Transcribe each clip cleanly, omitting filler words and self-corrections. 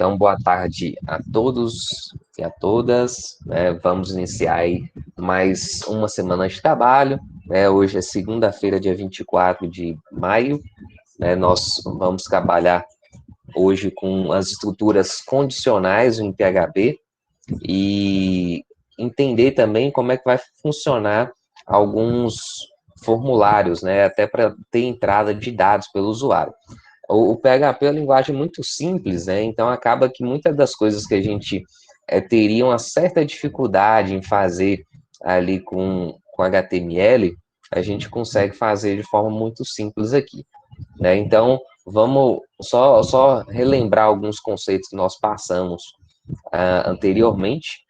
Então, boa tarde a todos e a todas. Vamos iniciar aí mais uma semana de trabalho. Hoje é segunda-feira, dia 24 de maio. Nós vamos trabalhar hoje com as estruturas condicionais em PHP e entender também como é que vai funcionar alguns formulários, até para ter entrada de dados pelo usuário. O PHP é uma linguagem muito simples, então acaba que muitas das coisas que a gente teria uma certa dificuldade em fazer ali com HTML, a gente consegue fazer de forma muito simples aqui. Então, vamos só relembrar alguns conceitos que nós passamos anteriormente,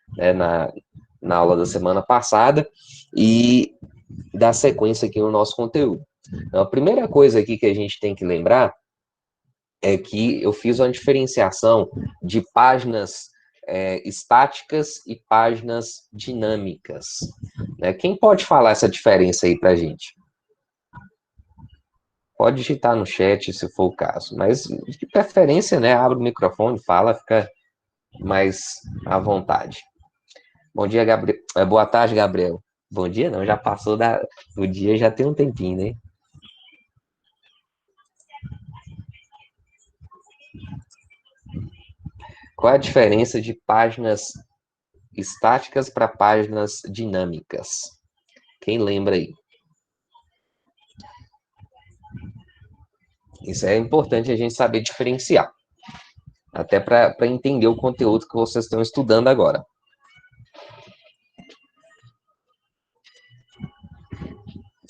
na aula da semana passada, e dar sequência aqui no nosso conteúdo. Então, a primeira coisa aqui que a gente tem que lembrar é que eu fiz uma diferenciação de páginas estáticas e páginas dinâmicas. Quem pode falar essa diferença aí para a gente? Pode digitar no chat, se for o caso, mas de preferência, abre o microfone, fala, fica mais à vontade. Bom dia, Gabriel. Boa tarde, Gabriel. Bom dia, não, já passou do dia, já tem um tempinho, né? Qual é a diferença de páginas estáticas para páginas dinâmicas? Quem lembra aí? Isso é importante a gente saber diferenciar, até para entender o conteúdo que vocês estão estudando agora.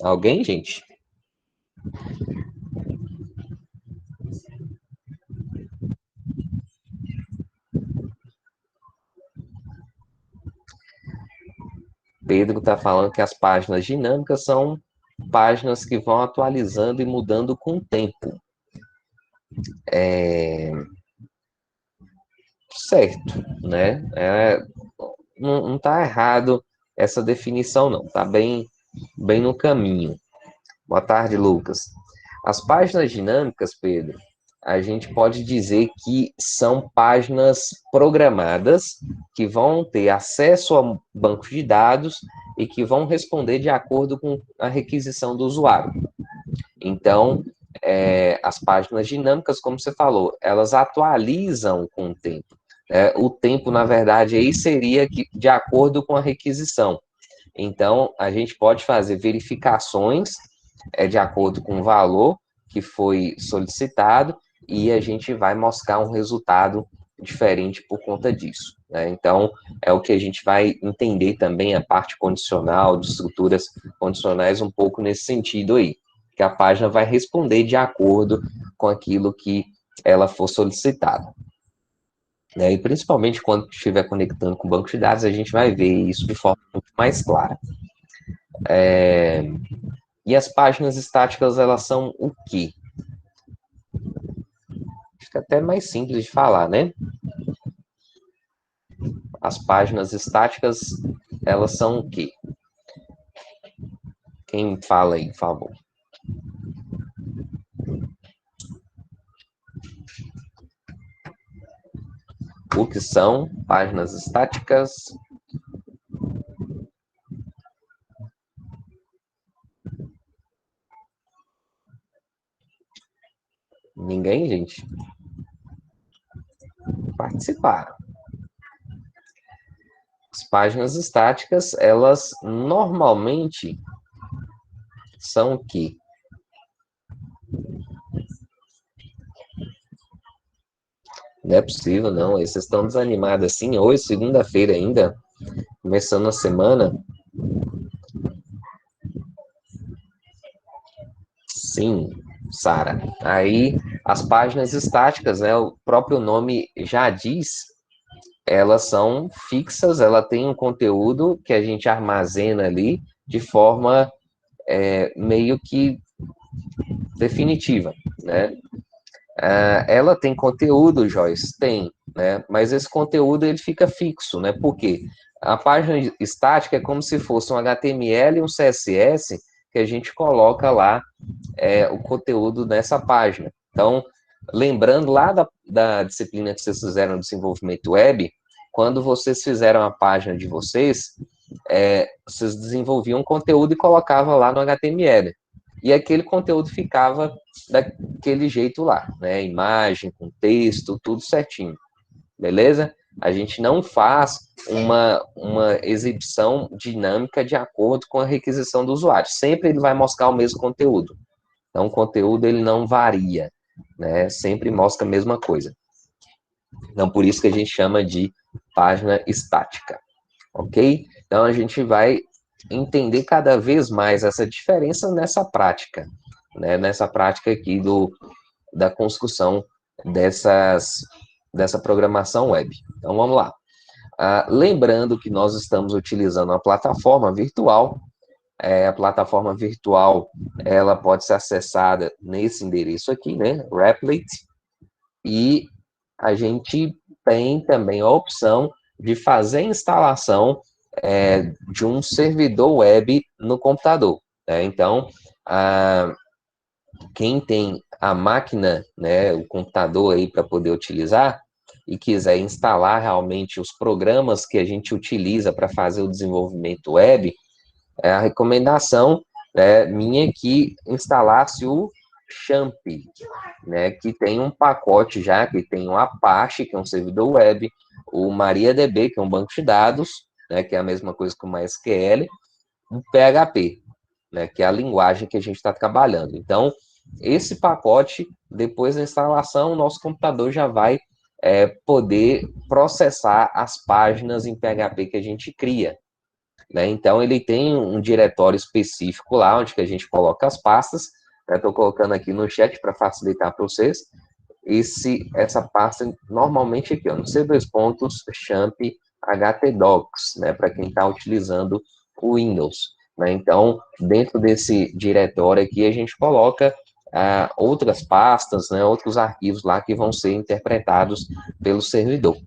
Alguém, gente? Pedro está falando que as páginas dinâmicas são páginas que vão atualizando e mudando com o tempo. Certo, não está errado essa definição, não. Está bem no caminho. Boa tarde, Lucas. As páginas dinâmicas, Pedro, a gente pode dizer que são páginas programadas que vão ter acesso ao banco de dados e que vão responder de acordo com a requisição do usuário. Então, as páginas dinâmicas, como você falou, elas atualizam com o tempo. O tempo, na verdade, aí seria de acordo com a requisição. Então, a gente pode fazer verificações de acordo com o valor que foi solicitado e a gente vai mostrar um resultado diferente por conta disso. Então, é o que a gente vai entender também a parte condicional, de estruturas condicionais, um pouco nesse sentido aí, que a página vai responder de acordo com aquilo que ela for solicitada. E principalmente quando estiver conectando com o banco de dados, a gente vai ver isso de forma muito mais clara. E as páginas estáticas, elas são o quê? Fica até mais simples de falar, né? As páginas estáticas, elas são o quê? Quem fala aí, por favor? O que são páginas estáticas? Ninguém, gente? Participaram. As páginas estáticas, elas normalmente são o quê? Não é possível, não. Vocês estão desanimados assim. Hoje, segunda-feira ainda, começando a semana. Sim, Sara. Aí, as páginas estáticas, o próprio nome já diz, elas são fixas, ela tem um conteúdo que a gente armazena ali de forma meio que definitiva, ela tem conteúdo, Joyce? Tem, mas esse conteúdo ele fica fixo, Por quê? A página estática é como se fosse um HTML e um CSS que a gente coloca lá o conteúdo nessa página. Então, lembrando lá da disciplina que vocês fizeram de desenvolvimento web, quando vocês fizeram a página de vocês, vocês desenvolviam conteúdo e colocavam lá no HTML. E aquele conteúdo ficava daquele jeito lá, né? Imagem, com texto, tudo certinho. Beleza? A gente não faz uma exibição dinâmica de acordo com a requisição do usuário. Sempre ele vai mostrar o mesmo conteúdo. Então, o conteúdo ele não varia, né? Sempre mostra a mesma coisa. Então, por isso que a gente chama de página estática, ok? Então, a gente vai entender cada vez mais essa diferença nessa prática, né? Nessa prática aqui da construção dessa programação web. Então, vamos lá. Lembrando que nós estamos utilizando uma plataforma virtual. A plataforma virtual, ela pode ser acessada nesse endereço aqui, né? Replit. E a gente tem também a opção de fazer a instalação de um servidor web no computador. Né? Então, quem tem a máquina, né, o computador aí para poder utilizar e quiser instalar realmente os programas que a gente utiliza para fazer o desenvolvimento web, a recomendação minha é que instalasse o Champ, né, que tem um pacote já, que tem o Apache, que é um servidor web, o MariaDB, que é um banco de dados, né, que é a mesma coisa que o MySQL, o PHP, né, que é a linguagem que a gente está trabalhando. Então, esse pacote, depois da instalação, o nosso computador já vai poder processar as páginas em PHP que a gente cria. Né? Então, ele tem um diretório específico lá, onde que a gente coloca as pastas. Estou colocando aqui no chat para facilitar para vocês. Essa pasta, normalmente aqui, ó, no C2 pontos, champ htdocs, né, para quem está utilizando o Windows. Né? Então, dentro desse diretório aqui, a gente coloca outras pastas, né, outros arquivos lá que vão ser interpretados pelo servidor.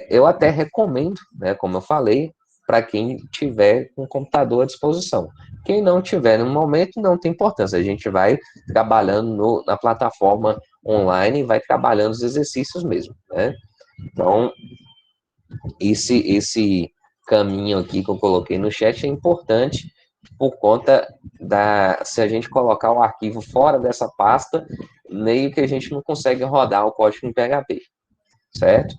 Eu até recomendo, né, como eu falei, para quem tiver um computador à disposição. Quem não tiver no momento, não tem importância. A gente vai trabalhando na plataforma online e vai trabalhando os exercícios mesmo, né? Então, esse caminho aqui que eu coloquei no chat é importante por conta se a gente colocar o arquivo fora dessa pasta, meio que a gente não consegue rodar o código em PHP, certo?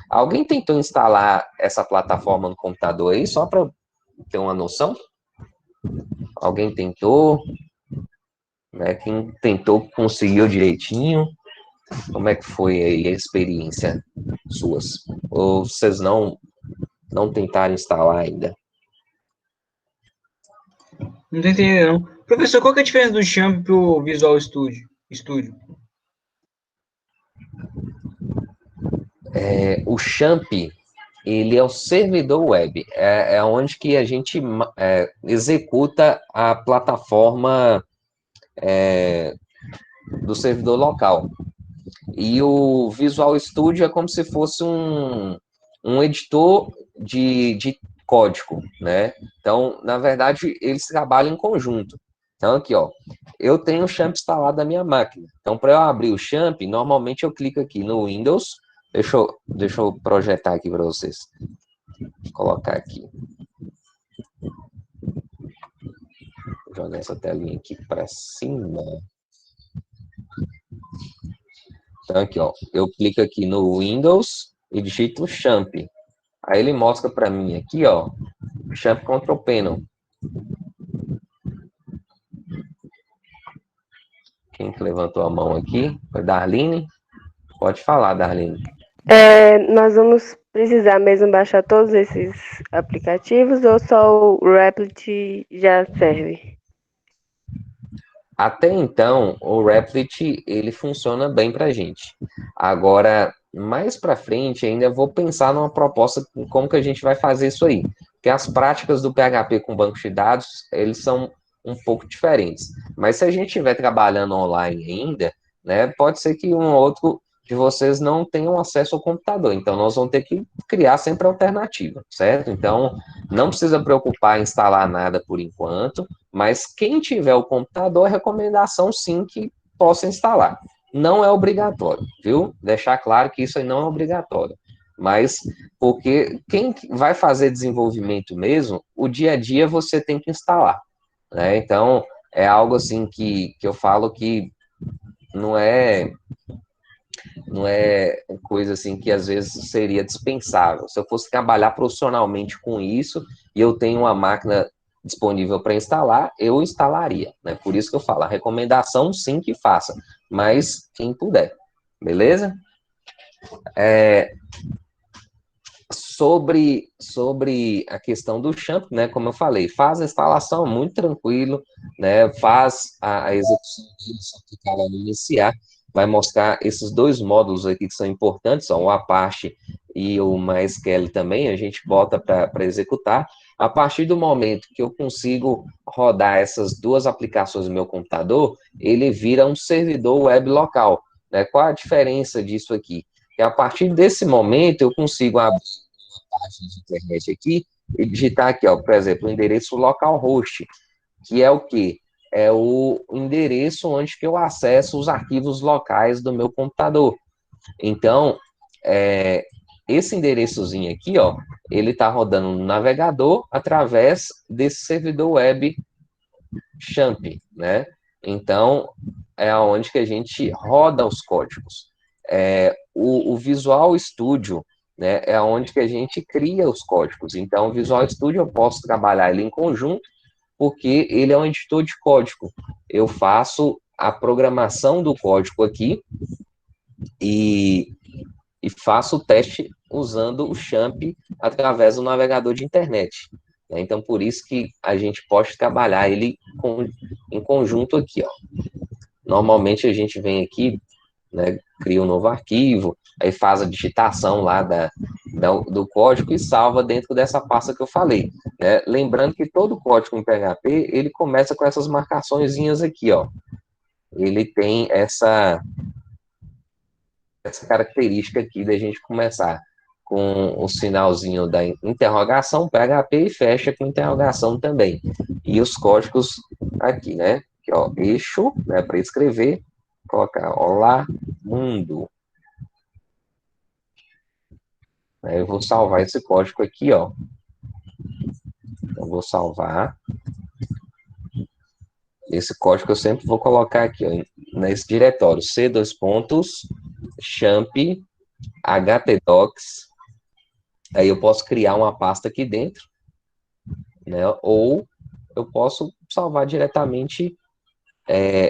Alguém tentou instalar essa plataforma no computador aí, só para ter uma noção? Alguém tentou? Né? Quem tentou conseguiu direitinho? Como é que foi aí a experiência suas? Ou vocês não tentaram instalar ainda? Não tô entendendo, não. Professor, qual que é a diferença do Champ pro Visual Studio? O Champ, ele é o servidor web, é onde que a gente executa a plataforma do servidor local. E o Visual Studio é como se fosse um editor de código, né? Então, na verdade, eles trabalham em conjunto. Então, aqui, ó, eu tenho o Champ instalado na minha máquina. Então, para eu abrir o Champ, normalmente eu clico aqui no Windows. Deixa eu projetar aqui para vocês. Vou colocar aqui. Vou jogar essa telinha aqui para cima. Então, aqui, ó, eu clico aqui no Windows e digito Champ. Aí ele mostra para mim aqui, ó, Champ Control Panel. Quem que levantou a mão aqui? Foi Darlene? Pode falar, Darlene. Nós vamos precisar mesmo baixar todos esses aplicativos ou só o Replit já serve? Até então, o Replit, ele funciona bem para a gente. Agora, mais para frente, ainda vou pensar numa proposta como que a gente vai fazer isso aí. Porque as práticas do PHP com banco de dados, eles são um pouco diferentes. Mas se a gente estiver trabalhando online ainda, né, pode ser que um ou outro de vocês não tenham acesso ao computador. Então, nós vamos ter que criar sempre alternativa, certo? Então, não precisa preocupar em instalar nada por enquanto. Mas quem tiver o computador, é recomendação sim que possa instalar. Não é obrigatório, viu? Deixar claro que isso aí não é obrigatório. Mas, porque quem vai fazer desenvolvimento mesmo, o dia a dia você tem que instalar, né? Então, é algo assim que eu falo que não é não é coisa assim que às vezes seria dispensável. Se eu fosse trabalhar profissionalmente com isso e eu tenho uma máquina disponível para instalar, eu instalaria, né? Por isso que eu falo, a recomendação sim que faça, mas quem puder, beleza? Sobre a questão do shampoo, né? Como eu falei, faz a instalação muito tranquilo, né? Faz a execução dele, só clicar lá no iniciar, vai mostrar esses dois módulos aqui que são importantes, ó, o Apache e o MySQL também, a gente bota para executar. A partir do momento que eu consigo rodar essas duas aplicações no meu computador, ele vira um servidor web local, né? Qual a diferença disso aqui? Que a partir desse momento eu consigo abrir página de internet aqui e digitar aqui, ó, por exemplo, o endereço localhost, que é o quê? É o endereço onde que eu acesso os arquivos locais do meu computador. Então, esse endereçozinho aqui, ó, ele está rodando no navegador através desse servidor web Champ, né? Então, é onde que a gente roda os códigos. O Visual Studio, né, é onde que a gente cria os códigos. Então, o Visual Studio eu posso trabalhar ele em conjunto, porque ele é um editor de código. Eu faço a programação do código aqui e, e faço o teste usando o Champ através do navegador de internet. Então, por isso que a gente pode trabalhar ele em conjunto aqui, ó. Normalmente a gente vem aqui, né, cria um novo arquivo, aí faz a digitação lá do código e salva dentro dessa pasta que eu falei, né? Lembrando que todo código em PHP, ele começa com essas marcaçõezinhas aqui, ó. Ele tem essa característica aqui da gente começar com o sinalzinho da interrogação, PHP, e fecha com interrogação também. E os códigos aqui, né? Aqui, ó, eixo, né, para escrever, colocar olá, mundo. Aí eu vou salvar esse código aqui, ó. Eu vou salvar. Esse código eu sempre vou colocar aqui, ó, nesse diretório, champ, htdocs. Aí eu posso criar uma pasta aqui dentro, né? Ou eu posso salvar diretamente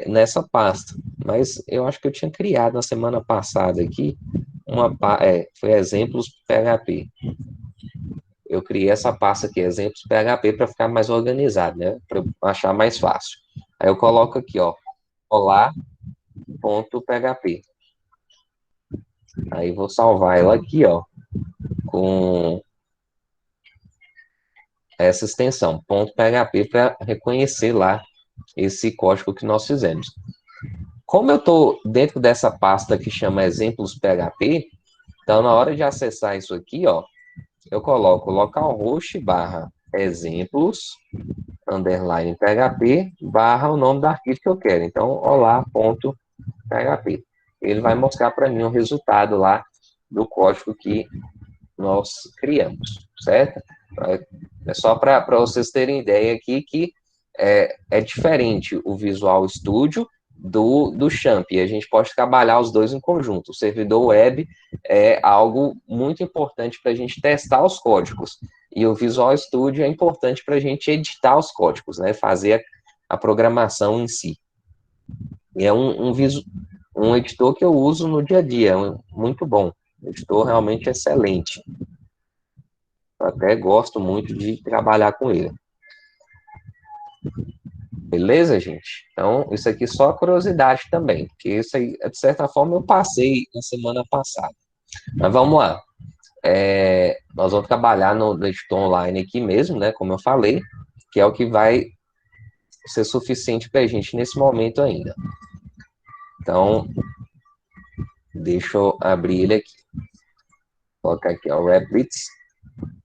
nessa pasta. Mas eu acho que eu tinha criado na semana passada aqui foi exemplos PHP. Eu criei essa pasta aqui, exemplos PHP, para ficar mais organizado, né? Para achar mais fácil. Aí eu coloco aqui, ó, olá.php. Aí vou salvar ela aqui, ó, com essa extensão, .php, para reconhecer lá esse código que nós fizemos. Como eu estou dentro dessa pasta que chama exemplos PHP, então na hora de acessar isso aqui, ó, eu coloco localhost barra exemplos underline PHP barra o nome do arquivo que eu quero. Então, olá.php. Ele vai mostrar para mim o resultado lá do código que nós criamos, certo? É só para vocês terem ideia aqui que é diferente o Visual Studio do Champ. E a gente pode trabalhar os dois em conjunto. O servidor web é algo muito importante para a gente testar os códigos. E o Visual Studio é importante para a gente editar os códigos, né? Fazer a programação em si. E é um editor que eu uso no dia a dia, muito bom. Editor realmente excelente. Eu até gosto muito de trabalhar com ele. Beleza, gente? Então, isso aqui é só curiosidade também, porque isso aí, de certa forma, eu passei na semana passada. Mas vamos lá. Nós vamos trabalhar no editor online aqui mesmo, né? Como eu falei, que é o que vai ser suficiente para a gente nesse momento ainda. Então, deixa eu abrir ele aqui. Vou colocar aqui, ó, Replits.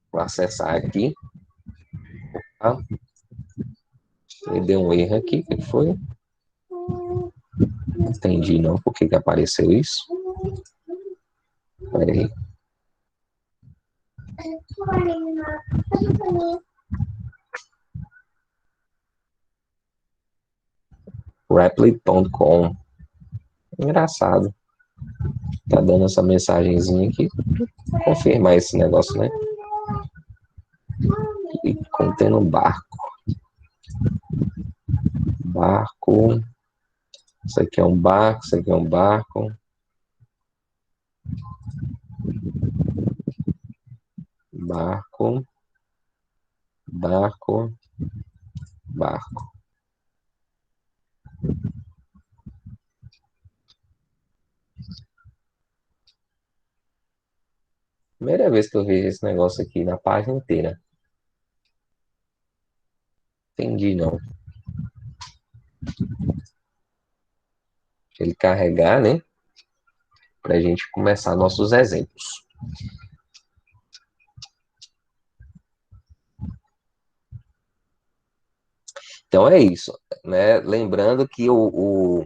Vou acessar aqui. Tá? Ele deu um erro aqui, o que foi? Não entendi não por que apareceu isso. Peraí. Replit.com. Engraçado. Tá dando essa mensagenzinha aqui. Confirmar esse negócio, né? E contendo um barco. Barco. Isso aqui é um barco, isso aqui é um barco. Barco. Barco. Barco. Primeira vez que eu vejo esse negócio aqui na página inteira. Entendi, não. Ele carregar, né? Pra gente começar nossos exemplos. Então é isso, né? Lembrando que o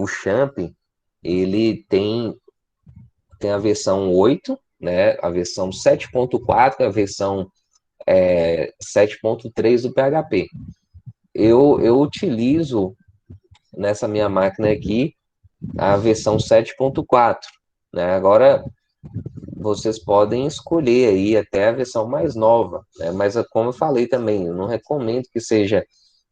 Champ, ele tem a versão 8, né? A versão 7.4, a versão 7.3 do PHP. Eu utilizo nessa minha máquina aqui a versão 7.4, né? Agora vocês podem escolher aí até a versão mais nova, né? Mas como eu falei também, eu não recomendo que seja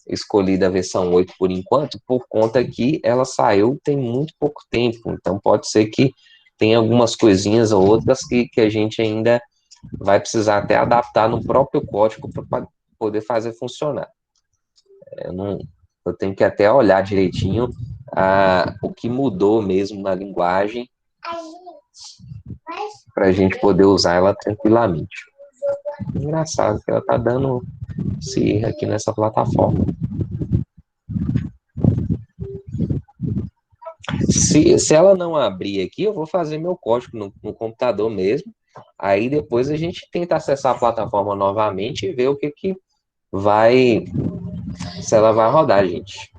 escolhida a versão 8 por enquanto, por conta que ela saiu tem muito pouco tempo, então pode ser que tenha algumas coisinhas ou outras que a gente ainda vai precisar até adaptar no próprio código para poder fazer funcionar. Eu tenho que até olhar direitinho o que mudou mesmo na linguagem para a gente poder usar ela tranquilamente. Engraçado que ela está dando esse erro aqui nessa plataforma. Se ela não abrir aqui, eu vou fazer meu código no computador mesmo. Aí depois a gente tenta acessar a plataforma novamente e ver o que vai. Se ela vai rodar, gente.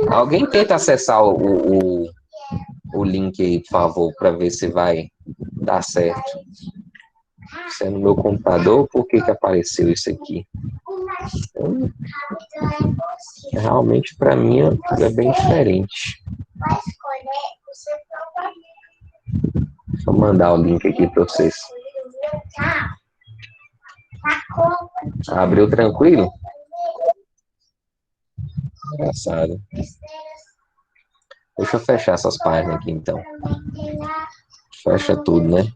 Alguém tenta acessar o link aí, por favor, para ver se vai dar certo. Se é no meu computador, por que apareceu isso aqui? Realmente, para mim, é bem diferente. Deixa eu mandar o link aqui para vocês. Abriu tranquilo? Engraçado. Deixa eu fechar essas páginas aqui, então. Fecha tudo, né?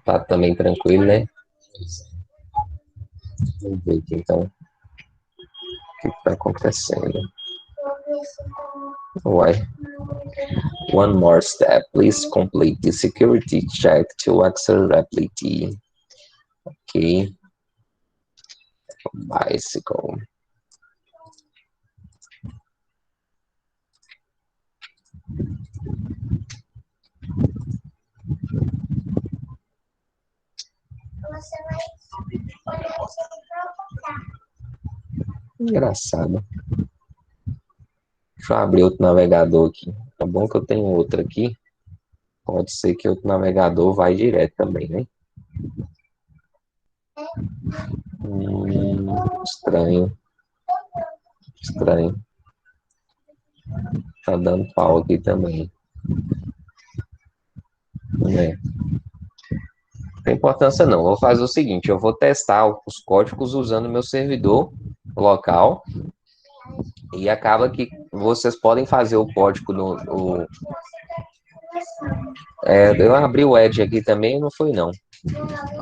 Tá também tranquilo, né? Vamos ver aqui, então. O que está acontecendo? Uai. One more step. Please complete the security check to access Replit. Ok. Bicycle. Engraçado. Deixa eu abrir outro navegador aqui. Tá bom que eu tenho outro aqui. Pode ser que outro navegador vai direto também, né? Estranho. Estranho. Tá dando pau aqui também. Né? Não tem importância não. Vou fazer o seguinte, eu vou testar os códigos usando meu servidor local e acaba que vocês podem fazer o código eu abri o Edge aqui também, não foi não.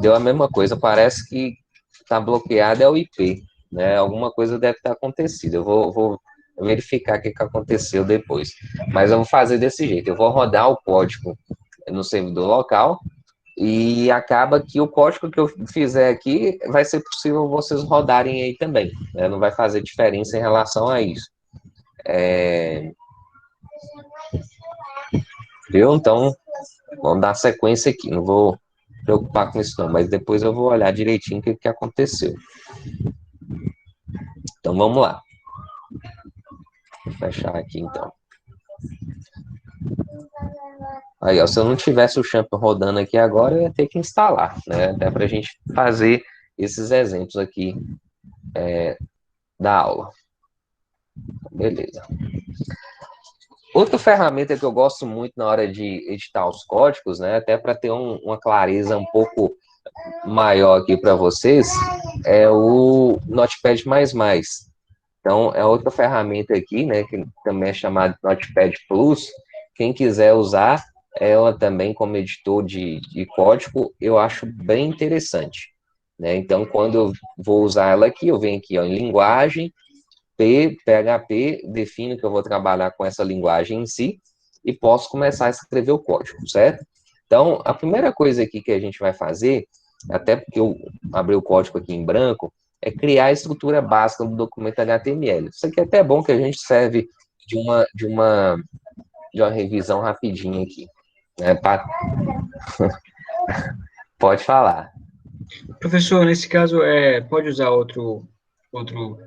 Deu a mesma coisa, parece que está bloqueado é o IP, né? Alguma coisa deve ter acontecido. Eu vou verificar o que aconteceu depois. Mas eu vou fazer desse jeito, eu vou rodar o código no servidor local e acaba que o código que eu fizer aqui vai ser possível vocês rodarem aí também, né? Não vai fazer diferença em relação a isso. Viu? Então, vamos dar sequência aqui. Não vou preocupar com isso não, mas depois eu vou olhar direitinho o que aconteceu. Então vamos lá. Vou fechar aqui então. Aí, ó, se eu não tivesse o Champ rodando aqui agora, eu ia ter que instalar, né? Até para a gente fazer esses exemplos aqui da aula. Beleza. Outra ferramenta que eu gosto muito na hora de editar os códigos, né? Até para ter uma clareza um pouco maior aqui para vocês, é o Notepad++. Então, é outra ferramenta aqui, né, que também é chamada Notepad Plus. Quem quiser usar ela também como editor de código, eu acho bem interessante, né? Então, quando eu vou usar ela aqui, eu venho aqui ó, em linguagem, PHP, defino que eu vou trabalhar com essa linguagem em si e posso começar a escrever o código, certo? Então, a primeira coisa aqui que a gente vai fazer, até porque eu abri o código aqui em branco, é criar a estrutura básica do documento HTML. Isso aqui é até bom que a gente serve de uma revisão rapidinha aqui. Né? Pode falar. Professor, nesse caso, pode usar outro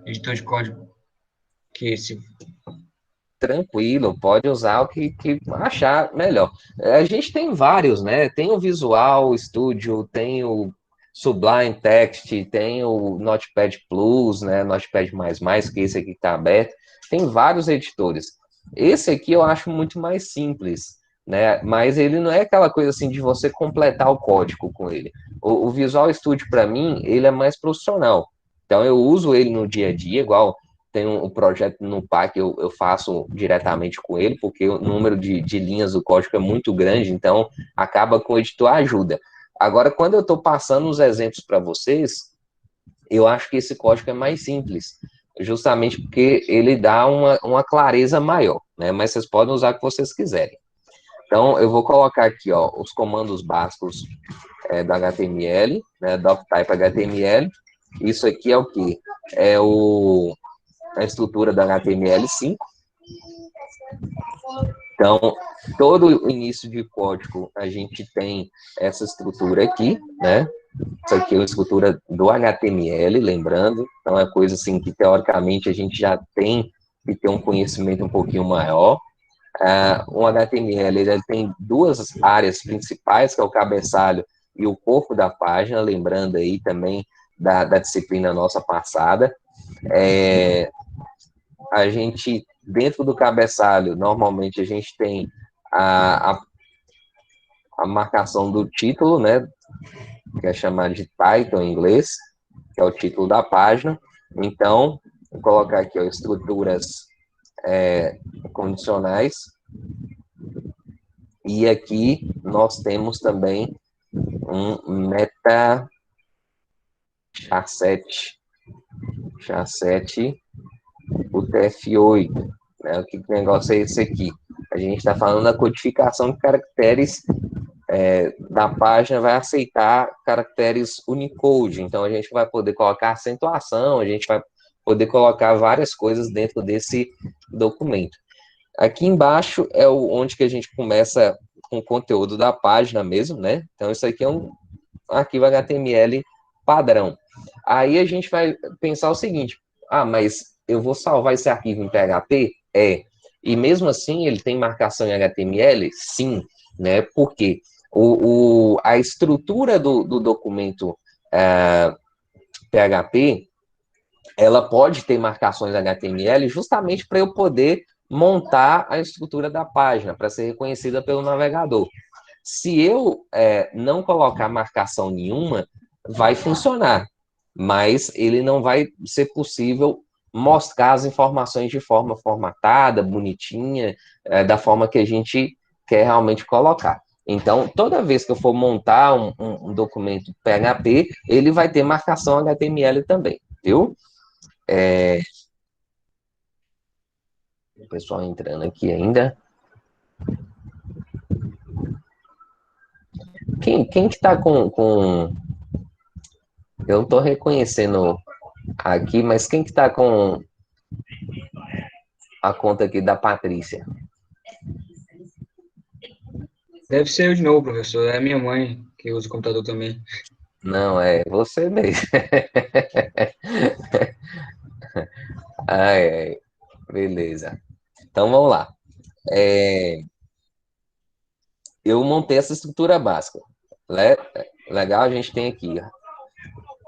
editor de código que esse. Tranquilo, pode usar o que achar melhor. A gente tem vários, né? Tem o Visual Studio, tem o Sublime Text, tem o Notepad Plus, né? Notepad++, que esse aqui está aberto. Tem vários editores. Esse aqui eu acho muito mais simples, né? Mas ele não é aquela coisa assim de você completar o código com ele. O Visual Studio, para mim, ele é mais profissional. Então eu uso ele no dia a dia, igual tem um projeto no PAC que eu faço diretamente com ele, porque o número de linhas do código é muito grande, então acaba com o editor ajuda. Agora, quando eu estou passando os exemplos para vocês, eu acho que esse código é mais simples, justamente porque ele dá uma clareza maior, né? Mas vocês podem usar o que vocês quiserem. Então, eu vou colocar aqui ó, os comandos básicos da HTML, né, doctype HTML. Isso aqui é o que? É a estrutura da HTML5. Então, todo o início de código, a gente tem essa estrutura aqui, né? Isso aqui é a estrutura do HTML, lembrando. Então, é coisa assim que, teoricamente, a gente já tem que ter um conhecimento um pouquinho maior. O HTML, ele tem duas áreas principais, que é o cabeçalho e o corpo da página, lembrando aí também da disciplina nossa passada. A gente, dentro do cabeçalho, normalmente a gente tem a marcação do título, né, que é chamado de title em inglês, que é o título da página. Então, vou colocar aqui, ó, estruturas condicionais. E aqui nós temos também um meta char7 UTF-8, né? O que negócio é esse aqui? A gente está falando da codificação de caracteres da página, vai aceitar caracteres Unicode, então a gente vai poder colocar acentuação, a gente vai poder colocar várias coisas dentro desse documento. Aqui embaixo é onde que a gente começa com o conteúdo da página mesmo, né? Então isso aqui é um arquivo HTML padrão. Aí a gente vai pensar o seguinte, mas eu vou salvar esse arquivo em PHP? E mesmo assim ele tem marcação em HTML? Sim, né? Por quê? A estrutura do documento PHP, ela pode ter marcações HTML justamente para eu poder montar a estrutura da página, para ser reconhecida pelo navegador. Se eu não colocar marcação nenhuma, vai funcionar, mas ele não vai ser possível mostrar as informações de forma formatada, bonitinha, da forma que a gente quer realmente colocar. Então, toda vez que eu for montar um documento PHP, ele vai ter marcação HTML também, viu? O pessoal entrando aqui ainda. Quem que tá com... Eu não tô reconhecendo aqui, mas quem que tá com a conta aqui da Patrícia? Deve ser eu de novo, professor. É a minha mãe que usa o computador também. Não, é você mesmo. Ai, ai, beleza. Então vamos lá. É, eu montei essa estrutura básica. Legal, a gente tem aqui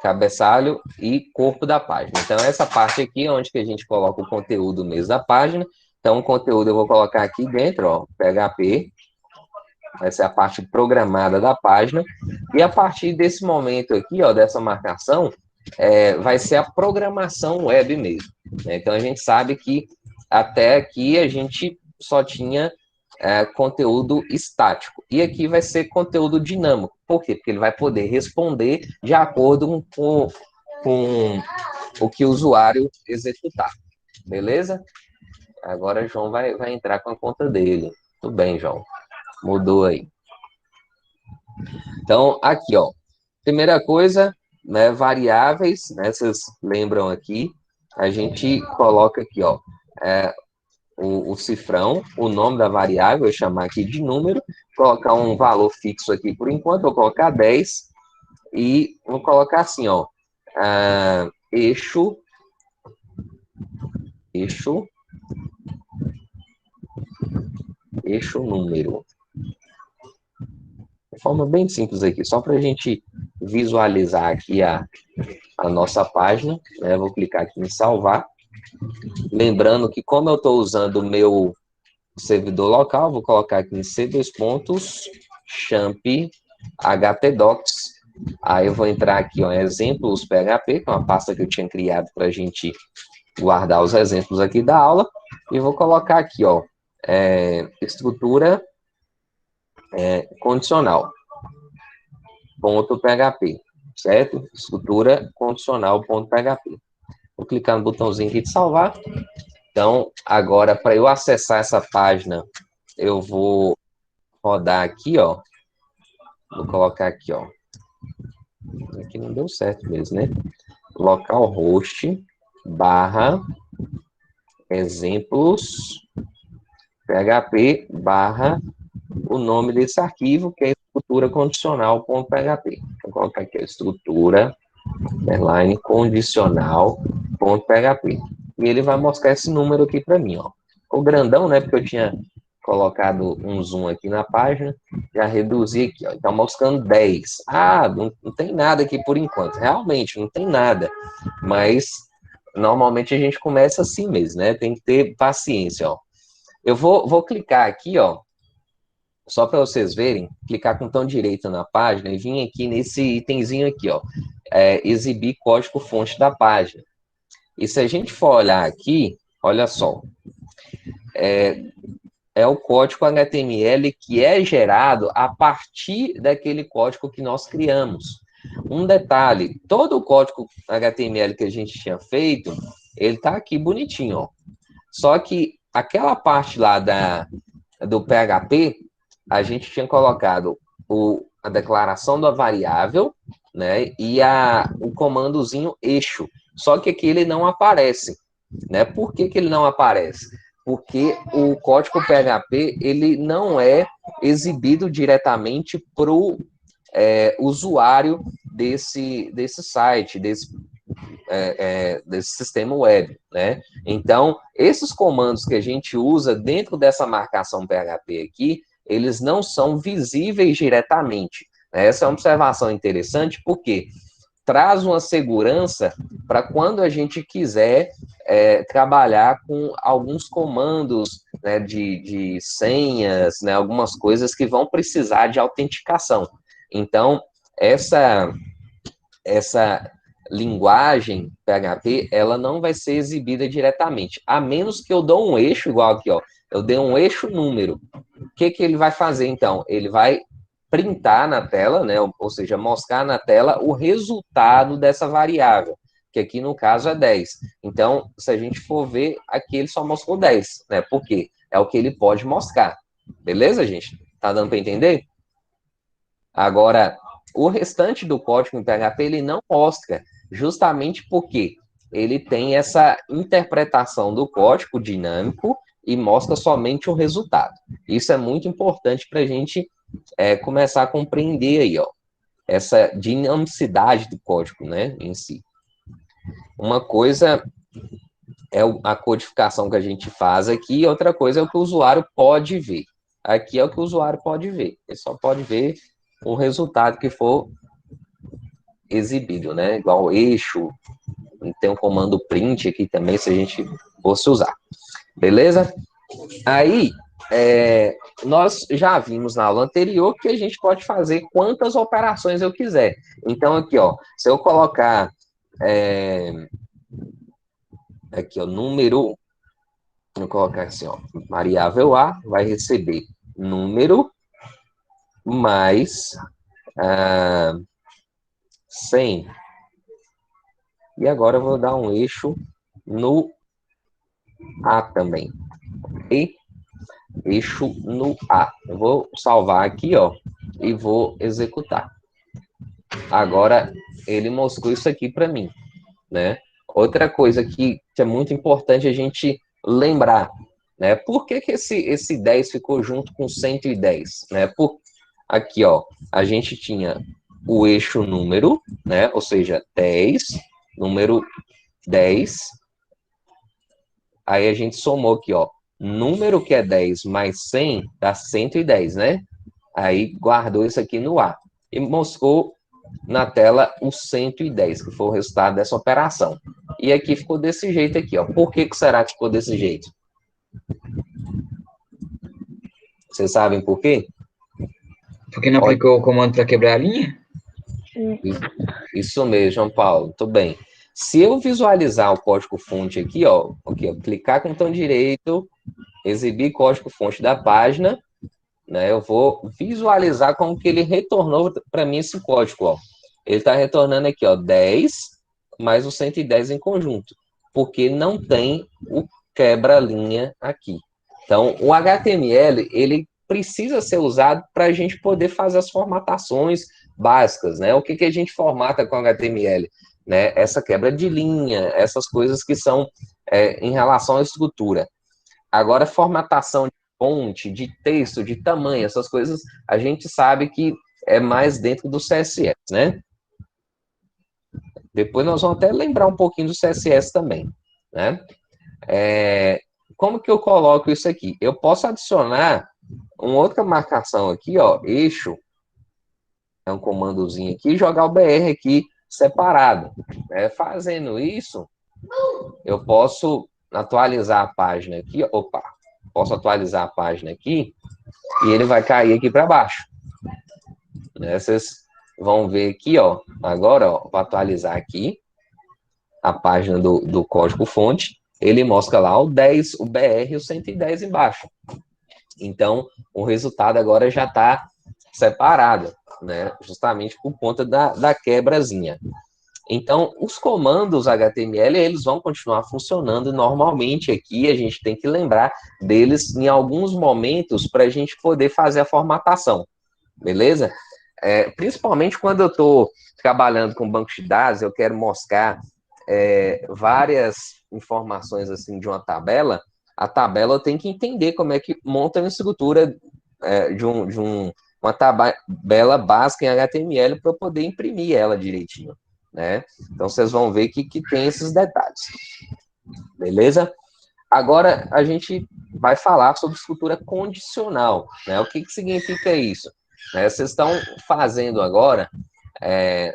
cabeçalho e corpo da página. Então, essa parte aqui é onde que a gente coloca o conteúdo mesmo da página. Então, o conteúdo eu vou colocar aqui dentro, ó, PHP. Essa é a parte programada da página. E a partir desse momento aqui, ó, dessa marcação, vai ser a programação web mesmo, né? Então, a gente sabe que até aqui a gente só tinha conteúdo estático. E aqui vai ser conteúdo dinâmico. Por quê? Porque ele vai poder responder de acordo com o que o usuário executar. Beleza? Agora o João vai entrar com a conta dele. Tudo bem, João. Mudou aí. Então, aqui, ó. Primeira coisa, né, variáveis, né, vocês lembram aqui, a gente coloca aqui, ó, o cifrão, o nome da variável, vou chamar aqui de número, colocar um valor fixo aqui por enquanto, vou colocar 10, e vou colocar assim, ó, eixo, número. De forma bem simples aqui, só para a gente visualizar aqui a nossa página, né? Vou clicar aqui em salvar. Lembrando que como eu estou usando o meu servidor local, vou colocar aqui em c:/champ htdocs. Aí eu vou entrar aqui, ó, exemplos PHP, que é uma pasta que eu tinha criado para a gente guardar os exemplos aqui da aula, e vou colocar aqui, ó, estrutura condicional, .php, certo? Estrutura condicional.php. Vou clicar no botãozinho aqui de salvar. Então, agora, para eu acessar essa página, eu vou rodar aqui, ó. Vou colocar aqui, ó. Aqui não deu certo mesmo, né? Localhost / exemplos php / o nome desse arquivo, que é estrutura condicional.php. Vou colocar aqui, ó, estrutura condicional.php. E ele vai mostrar esse número aqui para mim, ó. O grandão, né? Porque eu tinha colocado um zoom aqui na página, já reduzi aqui, ó. Então, mostrando 10. Ah, não tem nada aqui por enquanto. Realmente, não tem nada. Mas, normalmente, a gente começa assim mesmo, né? Tem que ter paciência, ó. Eu vou clicar aqui, ó, só para vocês verem, clicar com o botão direito na página e vir aqui nesse itemzinho aqui, ó, exibir código-fonte da página. E se a gente for olhar aqui, olha só, é o código HTML que é gerado a partir daquele código que nós criamos. Um detalhe, todo o código HTML que a gente tinha feito, ele está aqui bonitinho, ó. Só que aquela parte lá do PHP, a gente tinha colocado a declaração da variável, né, e o comandozinho eixo. Só que aqui ele não aparece, né? Por que ele não aparece? Porque o código PHP ele não é exibido diretamente para o usuário desse site, desse sistema web, né? Então, esses comandos que a gente usa dentro dessa marcação PHP aqui, eles não são visíveis diretamente. Essa é uma observação interessante, porque traz uma segurança para quando a gente quiser trabalhar com alguns comandos, né, de senhas, né, algumas coisas que vão precisar de autenticação. Então, essa linguagem PHP, ela não vai ser exibida diretamente, a menos que eu dou um eixo, igual aqui, ó, eu dei um eixo número. O que ele vai fazer, então? Ele vai printar na tela, né, ou seja, mostrar na tela o resultado dessa variável, que aqui no caso é 10. Então, se a gente for ver, aqui ele só mostrou 10, né? Por quê? É o que ele pode mostrar. Beleza, gente? Tá dando para entender? Agora, o restante do código em PHP, ele não mostra, justamente porque ele tem essa interpretação do código dinâmico e mostra somente o resultado. Isso é muito importante para a gente começar a compreender aí, ó. essa dinamicidade do código, né, em si. Uma coisa é a codificação que a gente faz aqui, e outra coisa é o que o usuário pode ver. Aqui é o que o usuário pode ver. Ele só pode ver o resultado que for exibido, né? Igual o eixo, tem um comando print aqui também, se a gente fosse usar. Beleza? Aí, nós já vimos na aula anterior que a gente pode fazer quantas operações eu quiser. Então, aqui, ó, se eu colocar aqui, ó, número, vou colocar assim, ó, variável A vai receber número mais 100. E agora eu vou dar um eixo no A também. E eixo no A. Eu vou salvar aqui, ó, e vou executar. Agora, ele mostrou isso aqui para mim, né? Outra coisa que é muito importante a gente lembrar, né? Por que esse 10 ficou junto com 110, né? Aqui, ó, a gente tinha o eixo número, né? Ou seja, 10, número 10. Aí a gente somou aqui, ó, número que é 10 mais 100 dá 110, né? Aí guardou isso aqui no A e mostrou na tela o 110, que foi o resultado dessa operação. E aqui ficou desse jeito aqui, ó. Por que será que ficou desse jeito? Vocês sabem por quê? Porque não aplicou o comando para quebrar a linha? Isso mesmo, João Paulo. Muito bem. Se eu visualizar o código-fonte aqui, ó, clicar com o botão direito, exibir código-fonte da página, né, eu vou visualizar como que ele retornou para mim esse código, ó. Ele está retornando aqui, ó, 10 mais o 110 em conjunto, porque não tem o quebra-linha aqui. Então, o HTML, ele precisa ser usado para a gente poder fazer as formatações básicas, né? O que a gente formata com HTML? Né? Essa quebra de linha, essas coisas que são em relação à estrutura. Agora, formatação de fonte, de texto, de tamanho, essas coisas, a gente sabe que é mais dentro do CSS, né? Depois nós vamos até lembrar um pouquinho do CSS também, né? Como que eu coloco isso aqui? Eu posso adicionar uma outra marcação aqui, ó, eixo, é um comandozinho aqui, e jogar o BR aqui separado. Fazendo isso, eu posso atualizar a página aqui, posso atualizar a página aqui, e ele vai cair aqui para baixo. Né? Vocês vão ver aqui, ó, agora, ó, vou atualizar aqui a página do código-fonte, ele mostra lá o 10, o BR e o 110 embaixo. Então, o resultado agora já está separado, né? Justamente por conta da quebrazinha. Então, os comandos HTML, eles vão continuar funcionando normalmente aqui, a gente tem que lembrar deles em alguns momentos para a gente poder fazer a formatação, beleza? Principalmente quando eu estou trabalhando com banco de dados, eu quero mostrar várias informações assim de uma tabela, a tabela tem que entender como é que monta uma estrutura de uma tabela básica em HTML para eu poder imprimir ela direitinho, né? Então, vocês vão ver que tem esses detalhes. Beleza? Agora, a gente vai falar sobre estrutura condicional, né? O que significa isso? Vocês estão fazendo agora,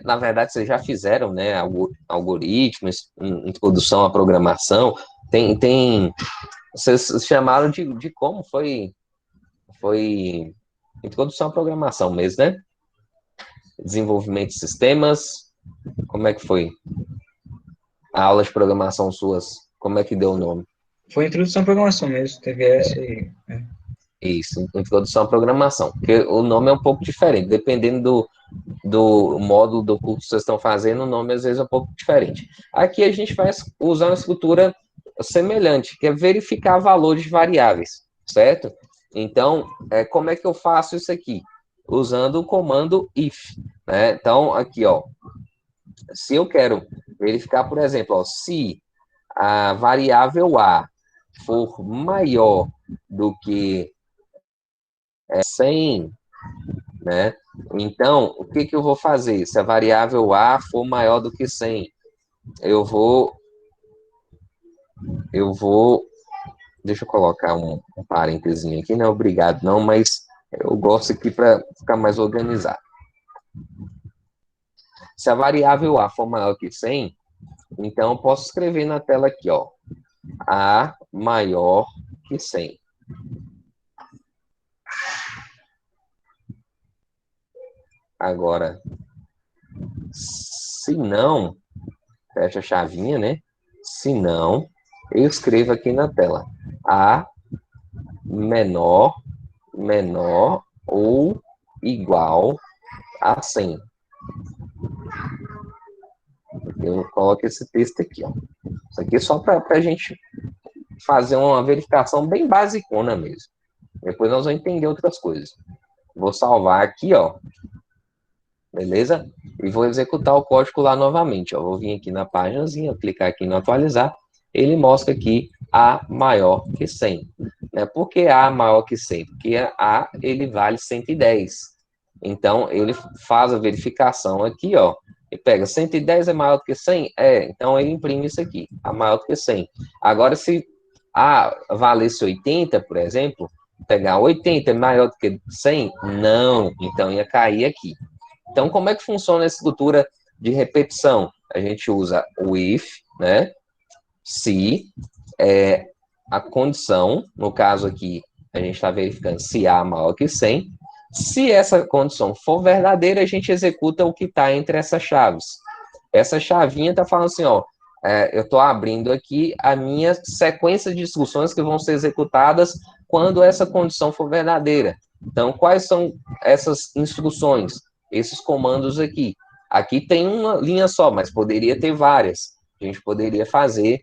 na verdade, vocês já fizeram, né? Algoritmos, introdução à programação, vocês chamaram de como foi introdução à programação mesmo, né? Desenvolvimento de sistemas, como é que foi? A aula de programação suas, como é que deu o nome? Foi introdução à programação mesmo, TVS e... Isso, introdução à programação, porque o nome é um pouco diferente, dependendo do módulo do curso que vocês estão fazendo, o nome às vezes é um pouco diferente. Aqui a gente vai usar uma estrutura semelhante, que é verificar valores de variáveis, certo? Então, como é que eu faço isso aqui? Usando o comando if, né? Então, aqui, ó, se eu quero verificar, por exemplo, ó, se a variável A for maior do que 100, né? Então, o que que eu vou fazer? Se a variável A for maior do que 100, eu vou, deixa eu colocar um parênteses aqui, não é obrigado não, mas eu gosto aqui para ficar mais organizado. Se a variável A for maior que 100, então eu posso escrever na tela aqui, ó, A maior que 100. Agora, se não, fecha a chavinha, né? Se não, eu escrevo aqui na tela, A menor, menor ou igual a 100. Eu coloco esse texto aqui, ó. Isso aqui é só para a gente fazer uma verificação bem basicona mesmo. Depois nós vamos entender outras coisas. Vou salvar aqui, ó. Beleza? E vou executar o código lá novamente, ó. Vou vir aqui na páginazinha, clicar aqui no atualizar. Ele mostra aqui A maior que 100. Né? Por que A maior que 100? Porque A ele vale 110. Então, ele faz a verificação aqui, ó. E pega 110 é maior do que 100? É, então ele imprime isso aqui, A maior do que 100. Agora, se A valesse 80, por exemplo, pegar 80 é maior do que 100? Não, então ia cair aqui. Então, como é que funciona a estrutura de repetição? A gente usa o if, né? Se a condição, no caso aqui, a gente está verificando se A maior que 100. Se essa condição for verdadeira, a gente executa o que está entre essas chaves. Essa chavinha está falando assim, ó, eu estou abrindo aqui a minha sequência de instruções que vão ser executadas quando essa condição for verdadeira. Então, quais são essas instruções? Esses comandos aqui. Aqui tem uma linha só, mas poderia ter várias. A gente poderia fazer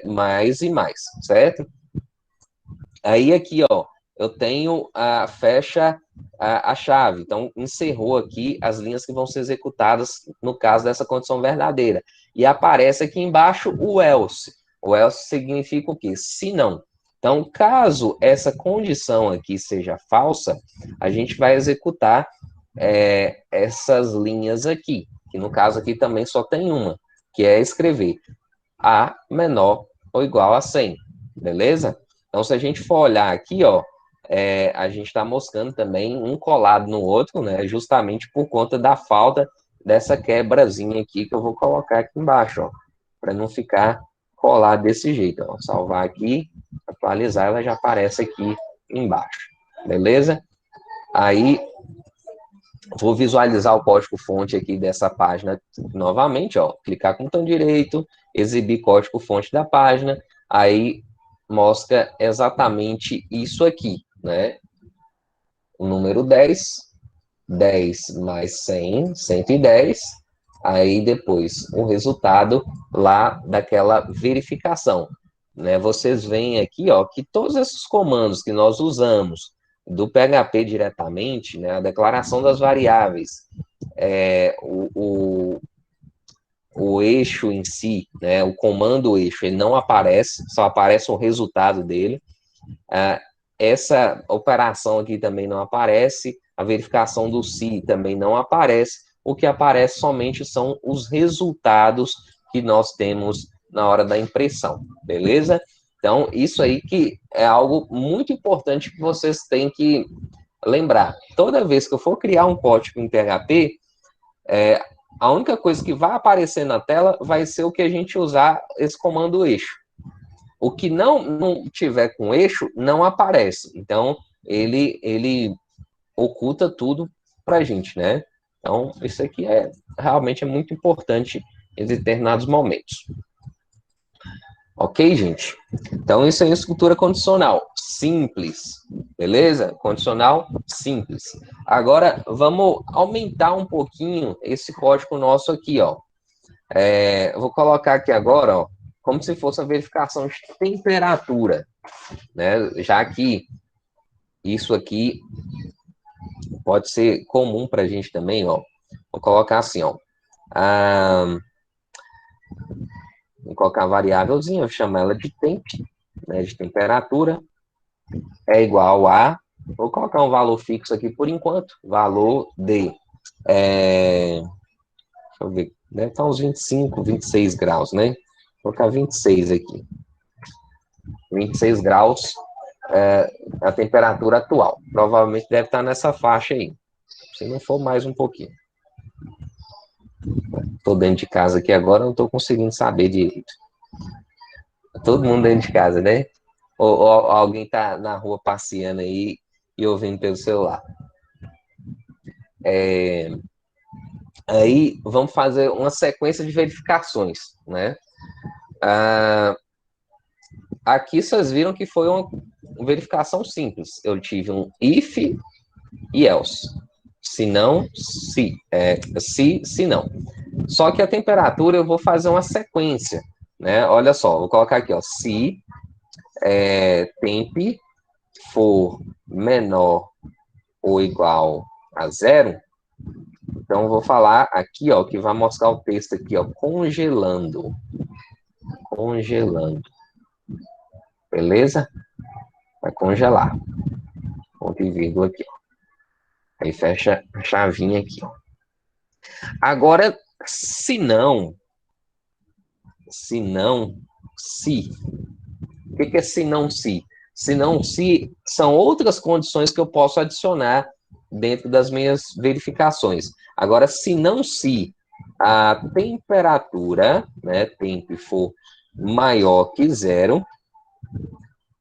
mais e mais, certo? Aí aqui, ó, eu tenho fecha a chave. Então, encerrou aqui as linhas que vão ser executadas no caso dessa condição verdadeira. E aparece aqui embaixo o else. O else significa o quê? Se não. Então, caso essa condição aqui seja falsa, a gente vai executar essas linhas aqui, que no caso aqui também só tem uma, que é escrever A menor ou igual a 100, beleza? Então, se a gente for olhar aqui, ó, a gente está mostrando também um colado no outro, né? Justamente por conta da falta dessa quebrazinha aqui que eu vou colocar aqui embaixo, ó, para não ficar colado desse jeito. Ó. Salvar aqui, atualizar, ela já aparece aqui embaixo, beleza? Aí, vou visualizar o código-fonte aqui dessa página novamente, ó, clicar com o botão direito, exibir código-fonte da página, aí mostra exatamente isso aqui, né? O número 10, 10 mais 100, 110, aí depois o resultado lá daquela verificação, né? Vocês veem aqui, ó, que todos esses comandos que nós usamos do PHP diretamente, né, a declaração das variáveis, o eixo em si, né, o comando eixo, ele não aparece, só aparece o resultado dele. Essa operação aqui também não aparece, a verificação do se também não aparece, o que aparece somente são os resultados que nós temos na hora da impressão, beleza? Então, isso aí que é algo muito importante que vocês têm que lembrar. Toda vez que eu for criar um código em PHP, a única coisa que vai aparecer na tela vai ser o que a gente usar esse comando eixo. O que não tiver com eixo, não aparece. Então, ele oculta tudo para a gente, né? Então, isso aqui realmente é muito importante em determinados momentos. Ok, gente? Então, isso é estrutura condicional. Simples. Beleza? Condicional simples. Agora, vamos aumentar um pouquinho esse código nosso aqui, ó. Eu vou colocar aqui agora, ó, como se fosse a verificação de temperatura, né? Já que isso aqui pode ser comum para a gente também, ó. Vou colocar assim, ó. Vou colocar a variávelzinha, vou chamar ela de temp, né, de temperatura, é igual a Vou colocar um valor fixo aqui por enquanto. Valor de... deixa eu ver. Deve estar uns 25, 26 graus, né? Vou colocar 26 aqui. 26 graus a temperatura atual. Provavelmente deve estar nessa faixa aí. Se não for mais um pouquinho. Estou dentro de casa aqui agora, não estou conseguindo saber direito. Todo mundo dentro de casa, né? Ou alguém está na rua passeando aí e ouvindo pelo celular. Aí vamos fazer uma sequência de verificações, né? Aqui vocês viram que foi uma verificação simples. Eu tive um if e else. Se não, se. Se não. Só que a temperatura eu vou fazer uma sequência, né? Olha só, vou colocar aqui, ó. Se temp for menor ou igual a zero, então eu vou falar aqui, ó, que vai mostrar o texto aqui, ó, congelando. Congelando. Beleza? Vai congelar. Ponto e vírgula aqui, ó. Aí fecha a chavinha aqui, ó. Agora, se não, se. O que é se não, se? Se não, se são outras condições que eu posso adicionar dentro das minhas verificações. Agora, se não, se a temperatura, né, tempo for maior que zero,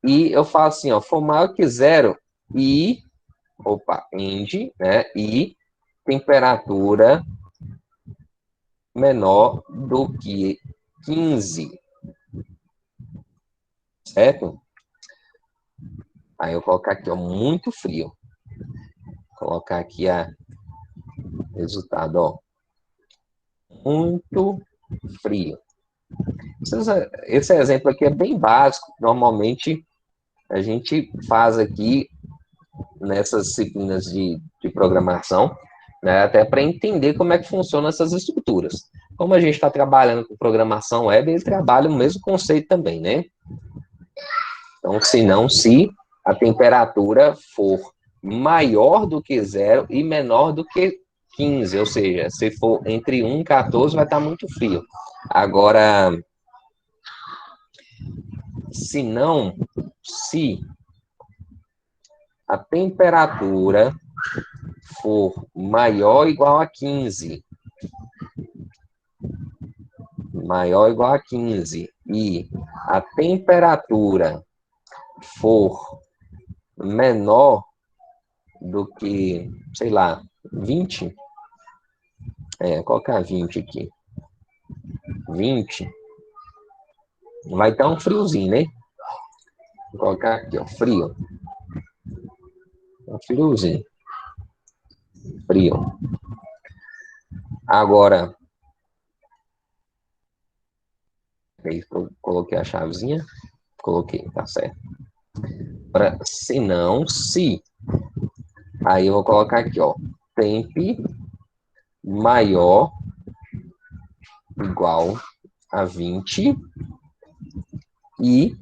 e eu falo assim, ó, for maior que zero e, end, né, e temperatura menor do que 15, certo? Aí eu vou colocar aqui, ó, muito frio. Vou colocar aqui a resultado, ó, muito frio. Esse exemplo aqui é bem básico, normalmente a gente faz aqui nessas disciplinas de programação, né, até para entender como é que funcionam essas estruturas. Como a gente está trabalhando com programação web, ele trabalha o mesmo conceito também, né? Então, se não, se a temperatura for maior do que zero e menor do que 15, ou seja, se for entre 1 e 14, vai estar muito frio. Agora, se não, se a temperatura for maior ou igual a 15, maior ou igual a 15, e a temperatura for menor do que, sei lá, 20, colocar 20 aqui, 20, vai estar um friozinho, né? Vou colocar aqui, ó, frio. Um friozinho. Frio. Agora, aí eu coloquei a chavezinha, coloquei, tá certo. Agora, se não, se. Aí eu vou colocar aqui, ó, temp maior igual a 20 e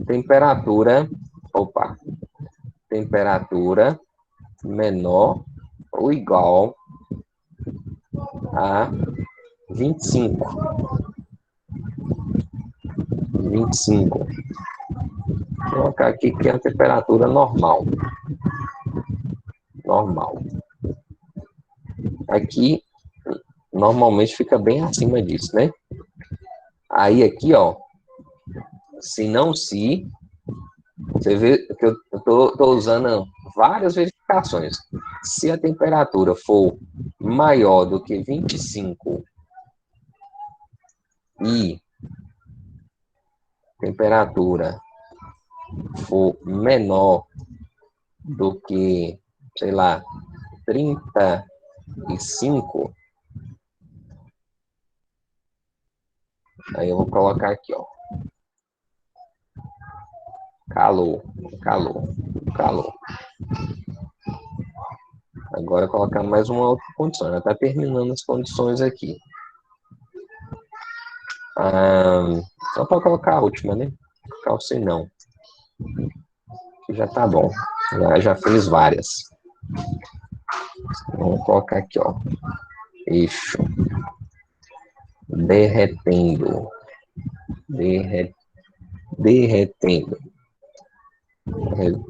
temperatura, temperatura menor ou igual a 25. 25. Vou colocar aqui que é a temperatura normal. Normal. Aqui, normalmente fica bem acima disso, né? Aí aqui, ó, se não se, você vê que eu tô usando várias verificações. Se a temperatura for maior do que 25 e temperatura for menor do que, sei lá, 35, aí eu vou colocar aqui, ó, calor. Agora colocar mais uma outra condição. Já está terminando as condições aqui. Só para colocar a última, né? Colocar o senão. Que já tá bom. Já fiz várias. Vamos colocar aqui, ó. Eixo. Derretendo. Derretendo.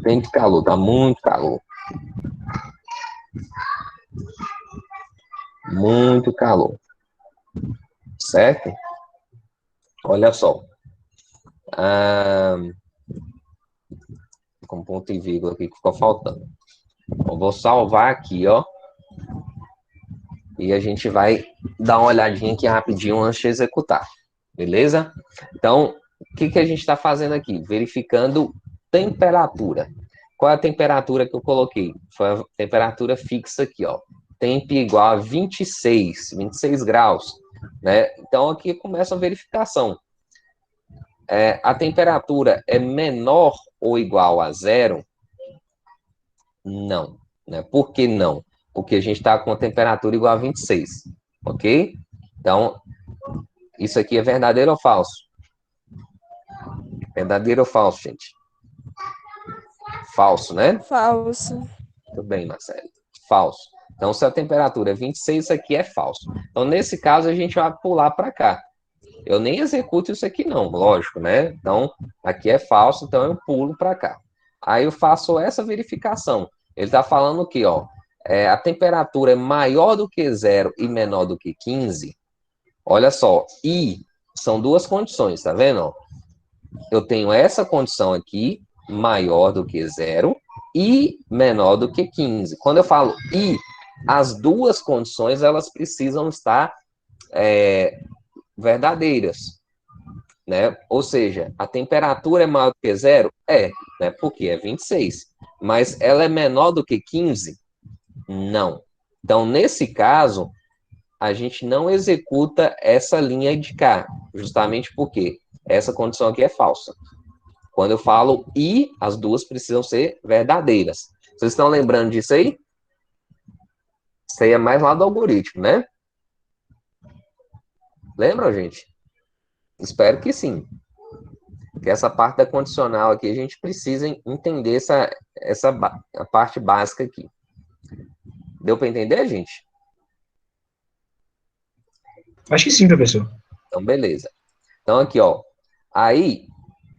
Tem calor, tá muito calor. Muito calor. Certo? Olha só. Com ponto e vírgula aqui que ficou faltando. Eu vou salvar aqui, ó. E a gente vai dar uma olhadinha aqui rapidinho antes de executar. Beleza? Então, o que a gente está fazendo aqui? Verificando temperatura. Qual é a temperatura que eu coloquei? Foi a temperatura fixa aqui, ó. Tempo igual a 26 graus. Né? Então, aqui começa a verificação. A temperatura é menor ou igual a zero? Não. Né? Por que não? Porque a gente está com a temperatura igual a 26. Ok? Então, isso aqui é verdadeiro ou falso? Verdadeiro ou falso, gente? Falso, né? Falso. Muito bem, Marcelo. Falso. Então, se a temperatura é 26, isso aqui é falso. Então, nesse caso, a gente vai pular para cá. Eu nem executo isso aqui não, lógico, né? Então, aqui é falso, então eu pulo para cá. Aí eu faço essa verificação. Ele está falando aqui, ó. A temperatura é maior do que zero e menor do que 15. Olha só. E são duas condições, tá vendo? Ó? Eu tenho essa condição aqui, maior do que zero e menor do que 15. Quando eu falo e, as duas condições, elas precisam estar verdadeiras, né? Ou seja, a temperatura é maior do que zero? Né? Porque é 26. Mas ela é menor do que 15? Não. Então, nesse caso, a gente não executa essa linha de cá, justamente porque essa condição aqui é falsa. Quando eu falo e, as duas precisam ser verdadeiras. Vocês estão lembrando disso aí? Isso aí é mais lá do algoritmo, né? Lembram, gente? Espero que sim. Que essa parte da condicional aqui, a gente precisa entender a parte básica aqui. Deu para entender, gente? Acho que sim, professor. Então, beleza. Então, aqui, ó. Aí,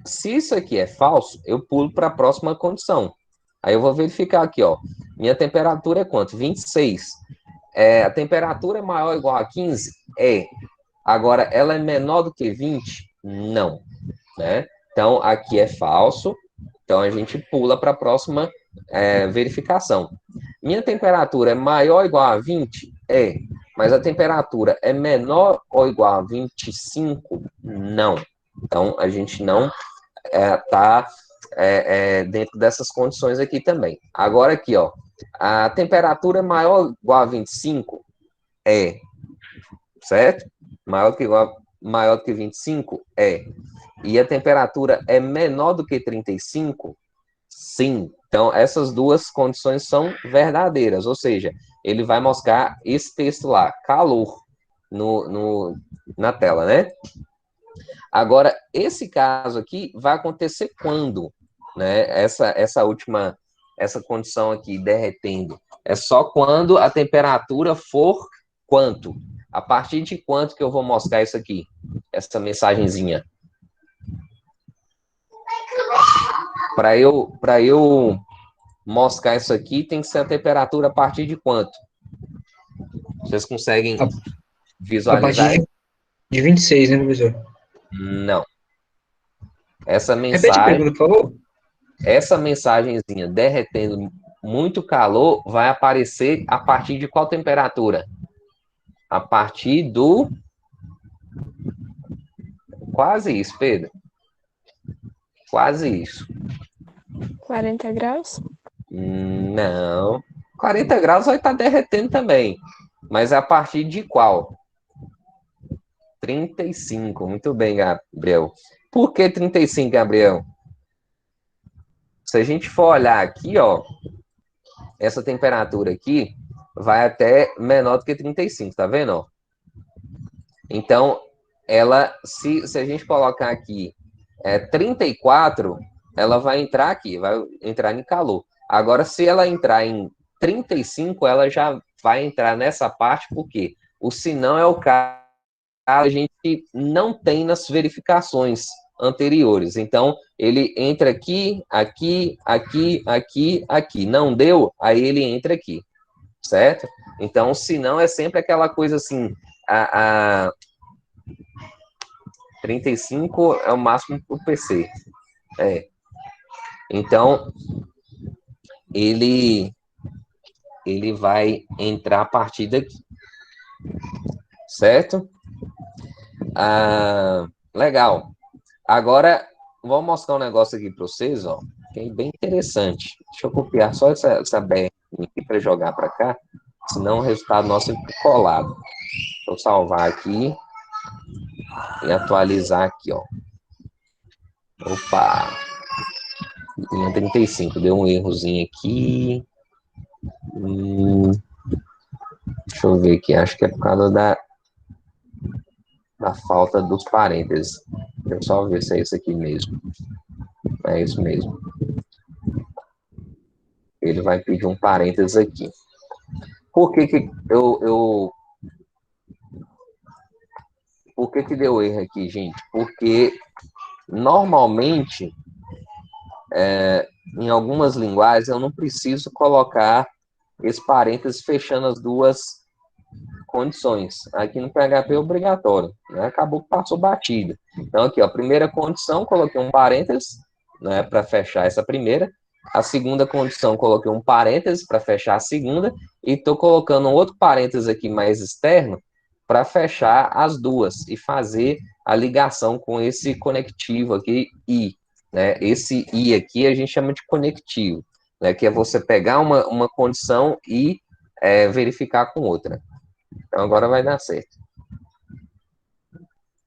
se isso aqui é falso, eu pulo para a próxima condição. Aí eu vou verificar aqui, ó. Minha temperatura é quanto? 26. A temperatura é maior ou igual a 15? Agora, ela é menor do que 20? Não. Né? Então, aqui é falso. Então, a gente pula para a próxima verificação. Minha temperatura é maior ou igual a 20? Mas a temperatura é menor ou igual a 25? Não. Então, a gente não está dentro dessas condições aqui também. Agora aqui, ó. A temperatura é maior ou igual a 25? Certo? Maior do que 25? E a temperatura é menor do que 35? Sim. Então, essas duas condições são verdadeiras, ou seja, ele vai mostrar esse texto lá, calor, na tela, né? Agora, esse caso aqui vai acontecer quando? Né? Essa condição aqui, derretendo, é só quando a temperatura for quanto? A partir de quanto que eu vou mostrar isso aqui? Essa mensagenzinha. Para eu mostrar isso aqui, tem que ser a temperatura a partir de quanto? Vocês conseguem visualizar? A partir de 26, né, professor? Não. Essa Repete a pergunta, por favor. Essa mensagenzinha derretendo muito calor vai aparecer a partir de qual temperatura? A partir do... Quase isso, Pedro. Quase isso. 40 graus? Não. 40 graus vai estar derretendo também. Mas a partir de qual? 35. Muito bem, Gabriel. Por que 35, Gabriel? Se a gente for olhar aqui, ó, essa temperatura aqui vai até menor do que 35, tá vendo? Ó? Então, se a gente colocar aqui 34, ela vai entrar aqui, vai entrar em calor. Agora, se ela entrar em 35, ela já vai entrar nessa parte, porque o senão é o caso que a gente não tem nas verificações anteriores. Então, ele entra aqui, aqui, aqui, aqui, aqui. Não deu, aí ele entra aqui, certo? Então, se não, é sempre aquela coisa assim, a 35 é o máximo para o PC. Então, ele vai entrar a partir daqui, certo? Legal. Agora, vou mostrar um negócio aqui para vocês, ó, que é bem interessante. Deixa eu copiar só essa BR aqui para jogar para cá, senão o resultado nosso fica colado. Vou salvar aqui e atualizar aqui, ó. Opa! Linha 35, deu um errozinho aqui. Deixa eu ver aqui, acho que é por causa da falta dos parênteses. Deixa eu só ver se é isso aqui mesmo. É isso mesmo. Ele vai pedir um parênteses aqui. Por que que por que que deu erro aqui, gente? Porque normalmente em algumas linguagens eu não preciso colocar esse parênteses fechando as duas condições. Aqui no PHP é obrigatório, né? Acabou que passou batida. Então aqui, ó, primeira condição, coloquei um parênteses, né, para fechar essa primeira. A segunda condição, coloquei um parênteses para fechar a segunda, e estou colocando um outro parênteses aqui mais externo para fechar as duas e fazer a ligação com esse conectivo aqui, i. Né? Esse i aqui a gente chama de conectivo, né, que é você pegar uma condição e verificar com outra. Então agora vai dar certo.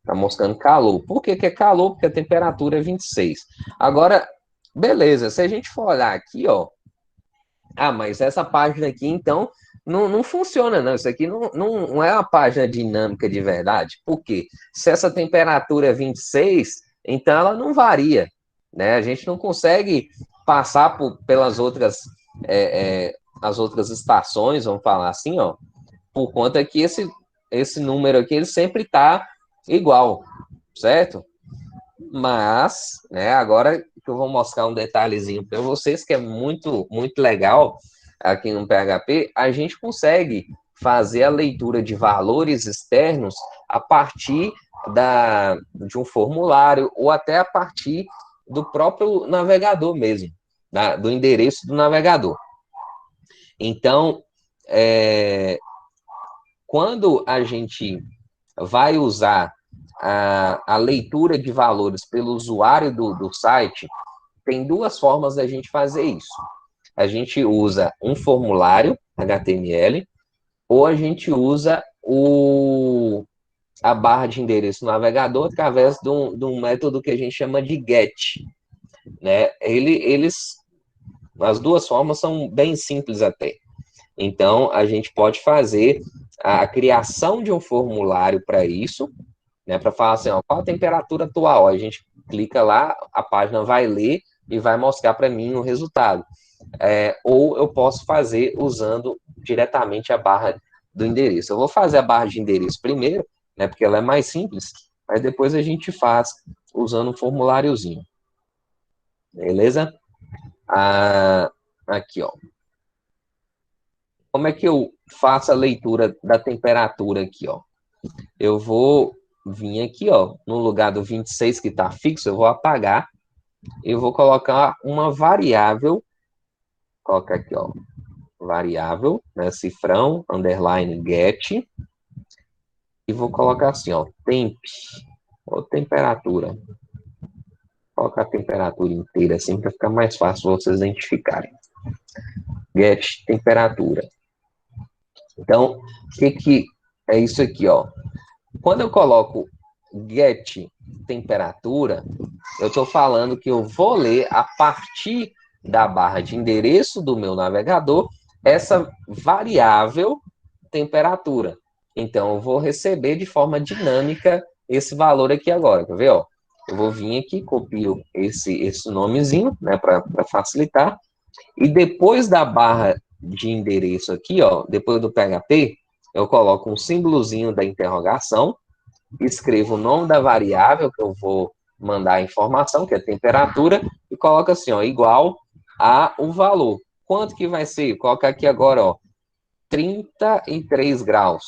Tá mostrando calor. Por que que é calor? Porque a temperatura é 26. Agora, beleza, se a gente for olhar aqui, ó. Mas essa página aqui, então, não funciona, não. Isso aqui não é uma página dinâmica de verdade. Por quê? Se essa temperatura é 26, então ela não varia, né? A gente não consegue passar pelas outras, as outras estações, vamos falar assim, ó, por conta que esse número aqui ele sempre está igual, certo? Mas, né, agora que eu vou mostrar um detalhezinho para vocês que é muito, muito legal aqui no PHP, a gente consegue fazer a leitura de valores externos a partir de um formulário ou até a partir do próprio navegador mesmo, do endereço do navegador. Então, quando a gente vai usar a leitura de valores pelo usuário do site, tem duas formas da gente fazer isso. A gente usa um formulário HTML ou a gente usa a barra de endereço no navegador através de um método que a gente chama de GET. Né? As duas formas são bem simples até. Então, a gente pode fazer a criação de um formulário para isso, né, para falar assim, ó, qual a temperatura atual? A gente clica lá, a página vai ler e vai mostrar para mim o resultado. Ou eu posso fazer usando diretamente a barra do endereço. Eu vou fazer a barra de endereço primeiro, né, porque ela é mais simples, mas depois a gente faz usando um formuláriozinho. Beleza? Aqui, ó. Como é que eu faço a leitura da temperatura aqui, ó? Eu vou vir aqui, ó, no lugar do 26 que está fixo, eu vou apagar. Eu vou colocar uma variável. Coloca aqui, ó, variável, né, cifrão, underline get. E vou colocar assim, ó, temp, ou temperatura. Vou colocar a temperatura inteira assim, para ficar mais fácil vocês identificarem. Get temperatura. Então, o que é isso aqui, ó? Quando eu coloco get temperatura, eu estou falando que eu vou ler a partir da barra de endereço do meu navegador essa variável temperatura. Então, eu vou receber de forma dinâmica esse valor aqui agora. Quer ver? Ó? Eu vou vir aqui, copio esse nomezinho, né, para facilitar. E depois da barra de endereço aqui, ó, depois do PHP, eu coloco um símbolozinho da interrogação, escrevo o nome da variável que eu vou mandar a informação, que é a temperatura, e coloco assim, ó, igual a o valor. Quanto que vai ser? Coloca aqui agora, ó, 33 graus.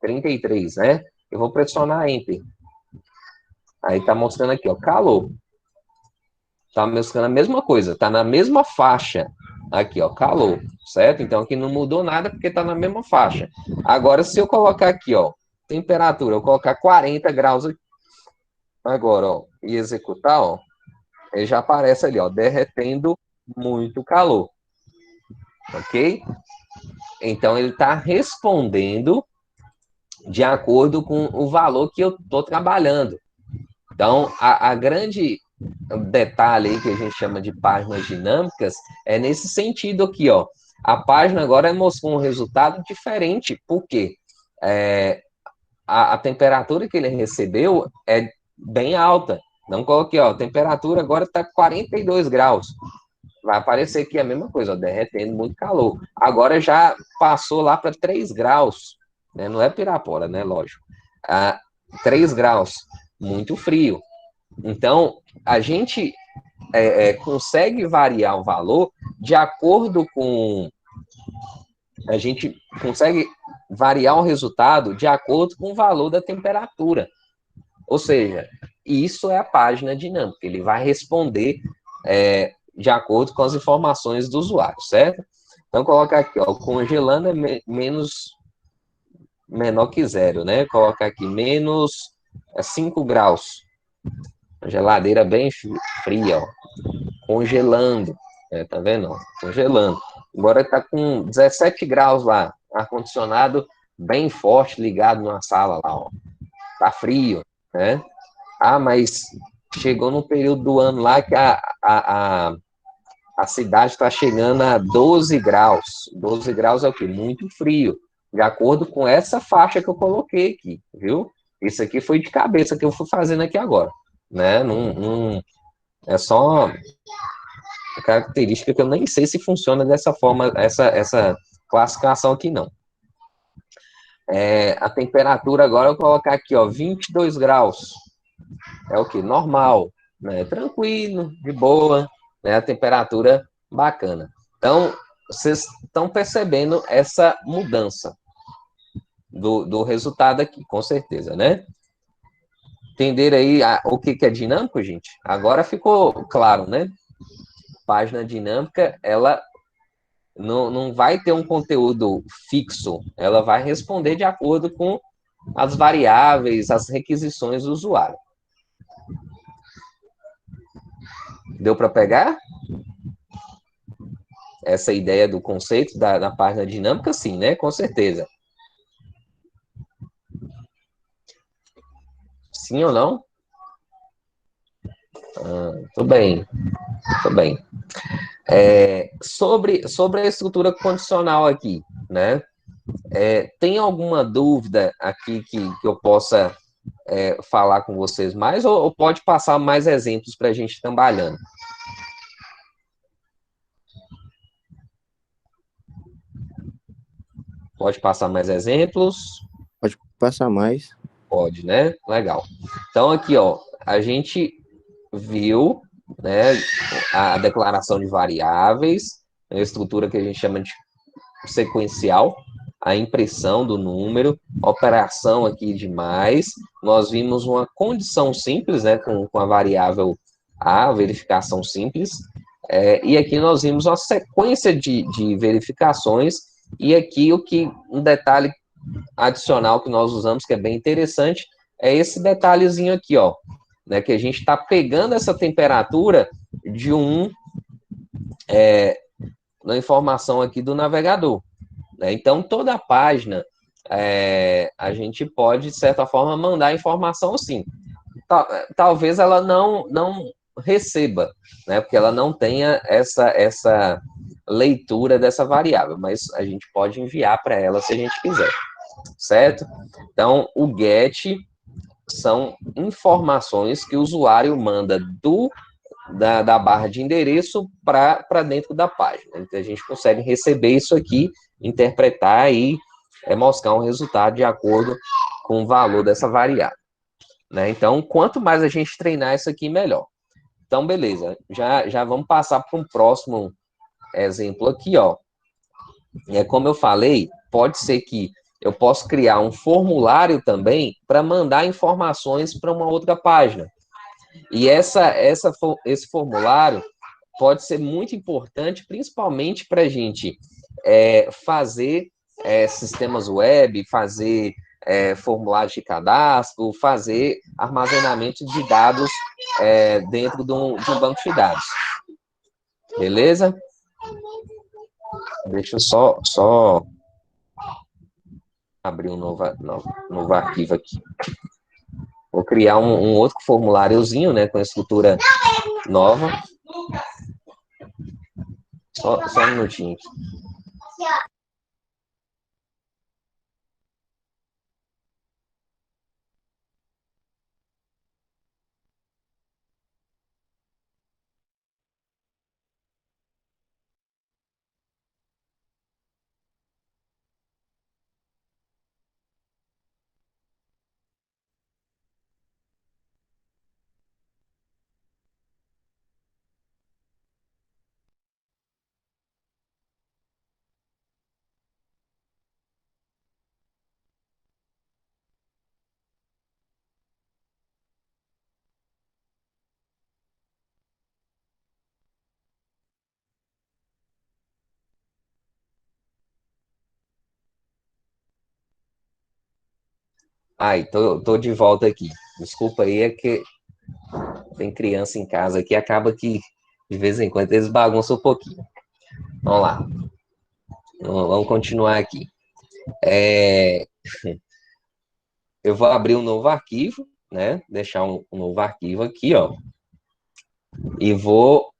33, né? Eu vou pressionar Enter. Aí tá mostrando aqui, ó, calor. Tá mostrando a mesma coisa, tá na mesma faixa. Aqui, ó, calor, certo? Então aqui não mudou nada porque tá na mesma faixa. Agora, se eu colocar aqui, ó, temperatura, eu colocar 40 graus aqui, agora, ó, e executar, ó, ele já aparece ali, ó, derretendo muito calor. Ok? Então ele está respondendo de acordo com o valor que eu estou trabalhando. Então, a grande detalhe aí que a gente chama de páginas dinâmicas é nesse sentido aqui, ó. A página agora mostrou um resultado diferente, porque a temperatura que ele recebeu é bem alta. Não coloquei, ó, a temperatura agora está 42 graus. Vai aparecer aqui a mesma coisa, ó, derretendo muito calor. Agora já passou lá para 3 graus, né? Não é Pirapora, né? Lógico. 3 graus, muito frio. Então, a gente consegue variar o valor de acordo com... A gente consegue variar o resultado de acordo com o valor da temperatura. Ou seja, isso é a página dinâmica. Ele vai responder de acordo com as informações do usuário, certo? Então, coloca aqui, ó, congelando é menor que zero, né? Coloca aqui menos 5 graus. Geladeira bem fria, ó. Congelando. Tá vendo? Ó? Congelando. Agora tá com 17 graus lá. Ar-condicionado bem forte ligado na sala lá, ó. Tá frio, né? Mas chegou no período do ano lá que a cidade está chegando a 12 graus. 12 graus é o quê? Muito frio. De acordo com essa faixa que eu coloquei aqui, viu? Isso aqui foi de cabeça que eu fui fazendo aqui agora, né? É só uma característica que eu nem sei se funciona dessa forma, essa classificação aqui, não. A temperatura agora eu vou colocar aqui, ó, 22 graus. É o que? Normal, né? Tranquilo, de boa, né? A temperatura bacana. Então, vocês estão percebendo essa mudança do resultado aqui, com certeza, né? Entenderam aí o que é dinâmico, gente? Agora ficou claro, né? Página dinâmica, ela não vai ter um conteúdo fixo, ela vai responder de acordo com as variáveis, as requisições do usuário. Deu para pegar? Essa ideia do conceito da página dinâmica, sim, né? Com certeza. Sim ou não? Tudo bem. Tudo bem. Sobre a estrutura condicional aqui, né? Tem alguma dúvida aqui que eu possa falar com vocês mais, ou pode passar mais exemplos para a gente ir trabalhando? Pode passar mais exemplos? Pode passar mais. Pode, né? Legal. Então, aqui, ó, a gente viu, né, a declaração de variáveis, a estrutura que a gente chama de sequencial, a impressão do número, operação aqui de mais. Nós vimos uma condição simples, né, com a variável A, verificação simples, e aqui nós vimos uma sequência de verificações, e aqui um detalhe adicional que nós usamos, que é bem interessante, é esse detalhezinho aqui, ó, né, que a gente está pegando essa temperatura de na informação aqui do navegador, né? Então, toda a página, a gente pode, de certa forma, mandar a informação assim. Talvez ela não receba, né, porque ela não tenha essa leitura dessa variável, mas a gente pode enviar para ela se a gente quiser, certo? Então, o GET são informações que o usuário manda do da barra de endereço para dentro da página. Então, a gente consegue receber isso aqui, interpretar e mostrar um resultado de acordo com o valor dessa variável. Né? Então, quanto mais a gente treinar isso aqui, melhor. Então, beleza. Já vamos passar para um próximo exemplo aqui, ó. Como eu falei, pode ser que eu possa criar um formulário também para mandar informações para uma outra página. E esse formulário pode ser muito importante, principalmente para a gente fazer sistemas web, fazer formulários de cadastro, fazer armazenamento de dados dentro de um banco de dados. Beleza? Deixa eu só abrir um novo arquivo aqui. Vou criar um outro formuláriozinho, né, com a estrutura nova. Só um minutinho aqui. Ai, tô de volta aqui. Desculpa aí, é que tem criança em casa aqui, acaba que de vez em quando eles bagunçam um pouquinho. Vamos lá. Vamos continuar aqui. Eu vou abrir um novo arquivo, né? Deixar um novo arquivo aqui, ó. E vou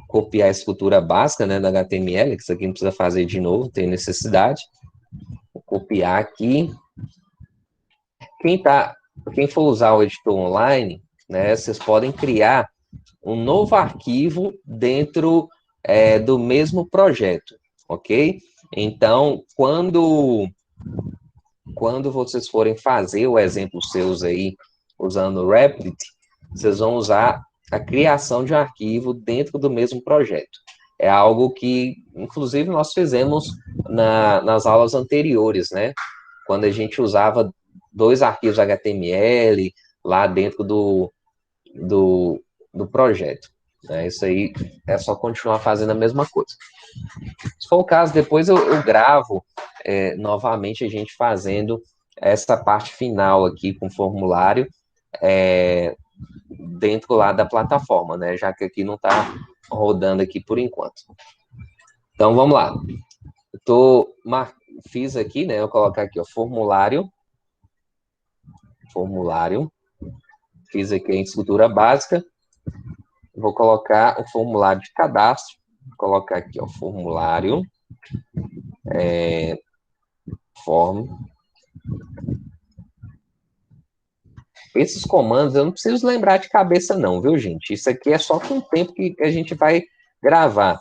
copiar a estrutura básica, né, da HTML, que isso aqui não precisa fazer de novo, tem necessidade. Vou copiar aqui. Quem for usar o editor online, né, vocês podem criar um novo arquivo dentro do mesmo projeto, ok? Então, quando vocês forem fazer o exemplo seus aí, usando o Replit, vocês vão usar a criação de um arquivo dentro do mesmo projeto. É algo que, inclusive, nós fizemos nas aulas anteriores, né? Quando a gente usava 2 arquivos HTML lá dentro do projeto. Né? Isso aí é só continuar fazendo a mesma coisa. Se for o caso, depois eu gravo novamente a gente fazendo essa parte final aqui com o formulário dentro lá da plataforma, né? Já que aqui não está rodando aqui por enquanto. Então, vamos lá. Fiz aqui, né? Eu vou colocar aqui, ó, formulário. Fiz aqui a estrutura básica. Vou colocar o formulário de cadastro. Vou colocar aqui, ó, formulário. Form. Esses comandos eu não preciso lembrar de cabeça não, viu, gente? Isso aqui é só com o tempo que a gente vai gravar.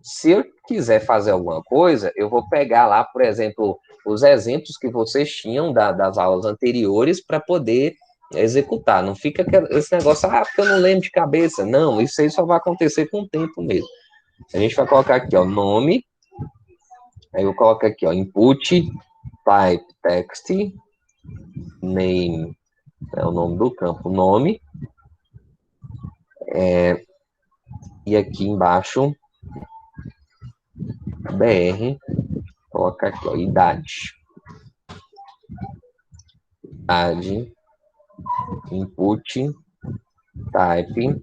Se eu quiser fazer alguma coisa, eu vou pegar lá, por exemplo, os exemplos que vocês tinham das aulas anteriores para poder executar. Não fica esse negócio, porque eu não lembro de cabeça. Não, isso aí só vai acontecer com o tempo mesmo. A gente vai colocar aqui, ó, nome. Aí eu coloco aqui, ó, input, type, text, name, é o nome do campo, nome. E aqui embaixo, BR, colocar aqui, ó, idade. Idade, input, type,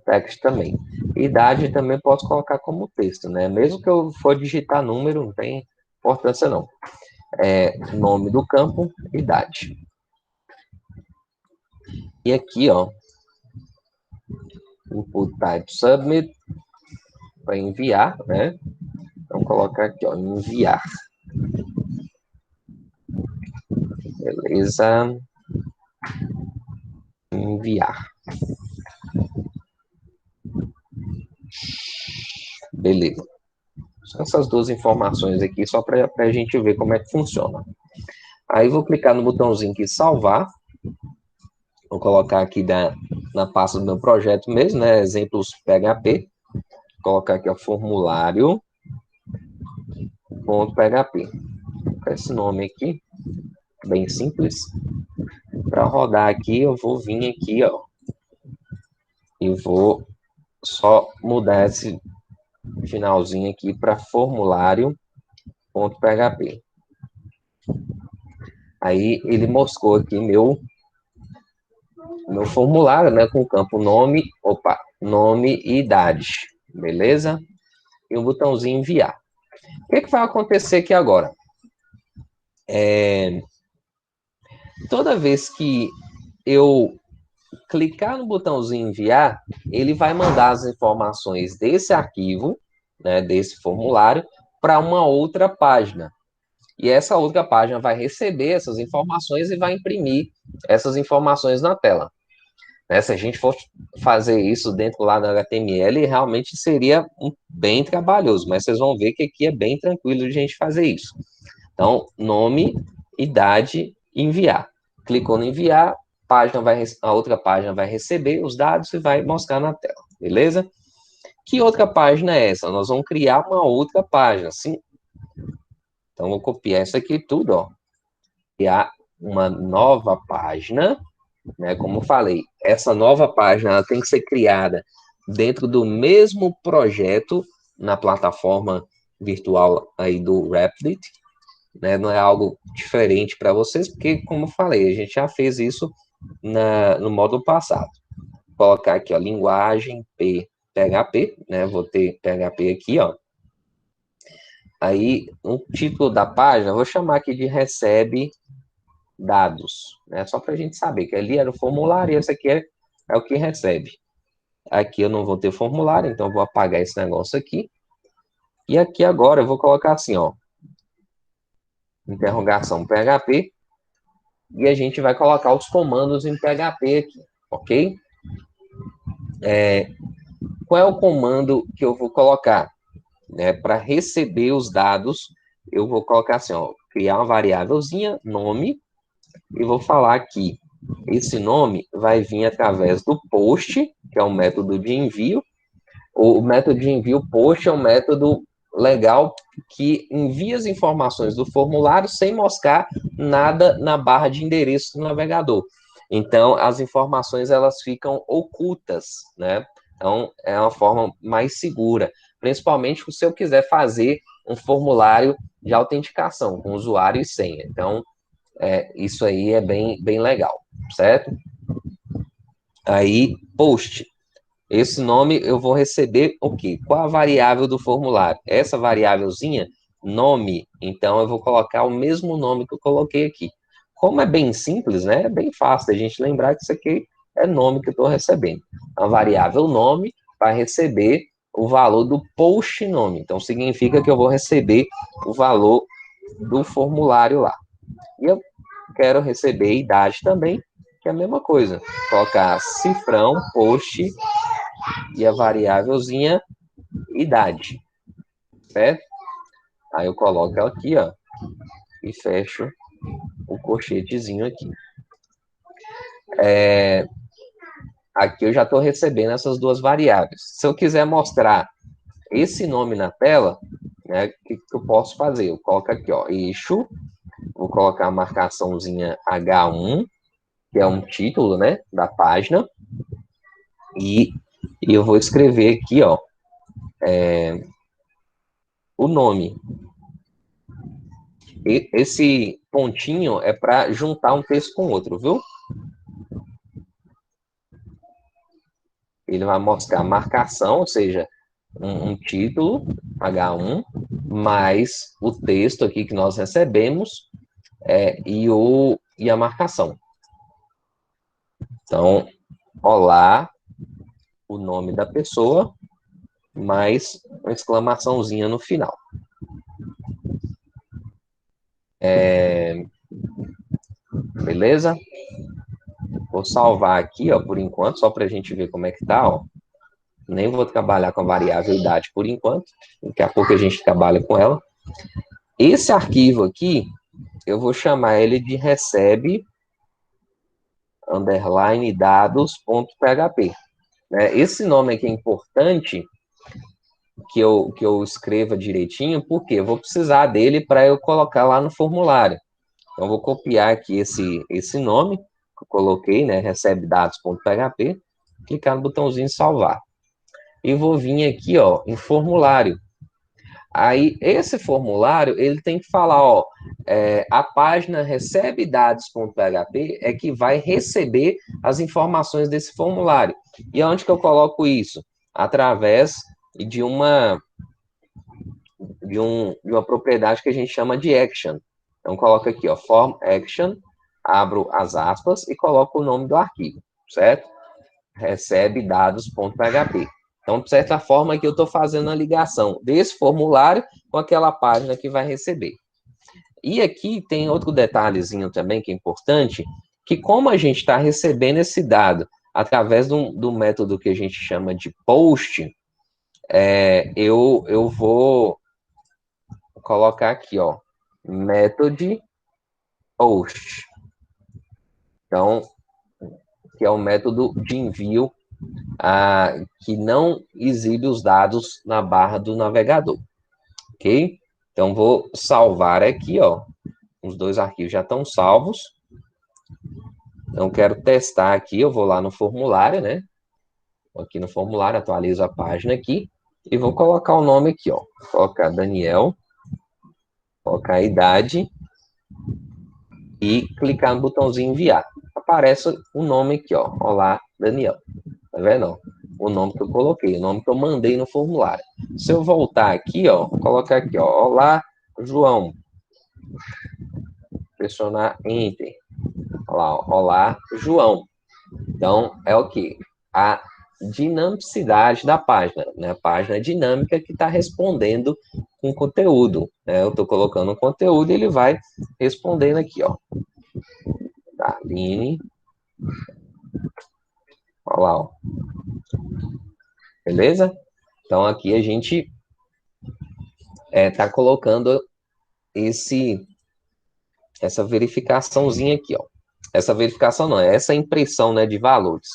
text também. Idade também posso colocar como texto, né? Mesmo que eu for digitar número, não tem importância não. Nome do campo, idade. E aqui, ó, input type submit, para enviar, né? Então, colocar aqui, ó, enviar. Beleza. Enviar. Beleza. São essas duas informações aqui, só para a gente ver como é que funciona. Aí vou clicar no botãozinho aqui, salvar. Vou colocar aqui na pasta do meu projeto mesmo, né? Exemplos PHP. Vou colocar aqui, ó, formulário.php. Com esse nome aqui, bem simples. Para rodar aqui, eu vou vir aqui, ó. E vou só mudar esse finalzinho aqui para formulário.php. Aí ele moscou aqui meu formulário, né, com o campo nome e idade, beleza? E o botãozinho enviar. O que vai acontecer aqui agora? Toda vez que eu clicar no botãozinho enviar, ele vai mandar as informações desse arquivo, né, desse formulário, para uma outra página. E essa outra página vai receber essas informações e vai imprimir essas informações na tela. Né? Se a gente for fazer isso dentro lá do HTML, realmente seria bem trabalhoso, mas vocês vão ver que aqui é bem tranquilo de a gente fazer isso. Então, nome, idade, enviar. Clicou no enviar, a outra página vai receber os dados e vai mostrar na tela, beleza? Que outra página é essa? Nós vamos criar uma outra página, sim. Então, vou copiar isso aqui tudo, ó. Criar uma nova página, né? Como eu falei, essa nova página ela tem que ser criada dentro do mesmo projeto na plataforma virtual aí do Replit, né? Não é algo diferente para vocês, porque, como eu falei, a gente já fez isso no módulo passado. Vou colocar aqui, ó, linguagem PHP, né? Vou ter PHP aqui, ó. Aí, o título da página, vou chamar aqui de recebe dados, né? Só para a gente saber que ali era o formulário e esse aqui é o que recebe. Aqui eu não vou ter formulário, então eu vou apagar esse negócio aqui. E aqui agora eu vou colocar assim, ó, interrogação PHP, e a gente vai colocar os comandos em PHP aqui, ok? Qual é o comando que eu vou colocar? Para receber os dados, eu vou colocar assim, ó, criar uma variávelzinha, nome, e vou falar que esse nome vai vir através do post, que é o método de envio. O método de envio post é um método legal que envia as informações do formulário sem mostrar nada na barra de endereço do navegador. Então, as informações elas ficam ocultas, né? Então, é uma forma mais segura, principalmente se eu quiser fazer um formulário de autenticação com usuário e senha. Então, isso aí é bem legal, certo? Aí, post. Esse nome eu vou receber o quê? Qual a variável do formulário? Essa variávelzinha, nome, então eu vou colocar o mesmo nome que eu coloquei aqui. Como é bem simples, né? É bem fácil a gente lembrar que isso aqui é nome que eu estou recebendo. A variável nome vai receber o valor do post nome. Então, significa que eu vou receber o valor do formulário lá. E eu quero receber idade também, que é a mesma coisa. Colocar cifrão, post e a variávelzinha idade, certo? Aí eu coloco ela aqui, ó, e fecho o colchetezinho aqui. Aqui eu já estou recebendo essas duas variáveis. Se eu quiser mostrar esse nome na tela, né, o que eu posso fazer? Eu coloco aqui, ó, eixo, vou colocar a marcaçãozinha H1, que é um título, né, da página, e eu vou escrever aqui, ó, o nome. Esse pontinho é para juntar um texto com outro, viu? Ele vai mostrar a marcação, ou seja, um título, H1, mais o texto aqui que nós recebemos e a marcação. Então, olá, o nome da pessoa, mais uma exclamaçãozinha no final. Beleza? Vou salvar aqui, ó, por enquanto, só para a gente ver como é que tá, ó. Nem vou trabalhar com a variável idade por enquanto. Daqui a pouco a gente trabalha com ela. Esse arquivo aqui, eu vou chamar ele de recebe underline dados.php. Né? Esse nome aqui é importante que eu escreva direitinho, porque eu vou precisar dele para eu colocar lá no formulário. Então, eu vou copiar aqui esse nome que eu coloquei, né? Recebe dados.php, clicar no botãozinho salvar. E vou vir aqui, ó, em formulário. Aí, esse formulário, ele tem que falar, ó, a página recebe dados.php é que vai receber as informações desse formulário. E onde que eu coloco isso? Através de uma propriedade que a gente chama de action. Então, coloca aqui, ó, form action, abro as aspas e coloco o nome do arquivo, certo? Recebe dados.php. Então, de certa forma, aqui eu estou fazendo a ligação desse formulário com aquela página que vai receber. E aqui tem outro detalhezinho também que é importante, que como a gente está recebendo esse dado através do método que a gente chama de post, eu vou colocar aqui, ó, method post. Então, que é o método de envio que não exibe os dados na barra do navegador, ok? Então, vou salvar aqui, ó, os dois arquivos já estão salvos. Então, quero testar aqui, eu vou lá no formulário, né? Aqui no formulário, atualizo a página aqui, e vou colocar o nome aqui, ó. Vou colocar Daniel, colocar a idade, e clicar no botãozinho enviar. Aparece o nome aqui, ó. Olá, Daniel. Tá vendo? O nome que eu coloquei, o nome que eu mandei no formulário. Se eu voltar aqui, ó, vou colocar aqui, ó. Olá, João. Pressionar Enter. Olha lá, ó. Olá, João. Então, é o quê? A dinamicidade da página, né? A página dinâmica que está respondendo com conteúdo, né? Eu estou colocando um conteúdo e ele vai respondendo aqui, ó. Tá, Aline. Olha lá, ó. Beleza? Então, aqui a gente tá colocando essa verificaçãozinha aqui, ó. Essa verificação não, é essa impressão, né, de valores.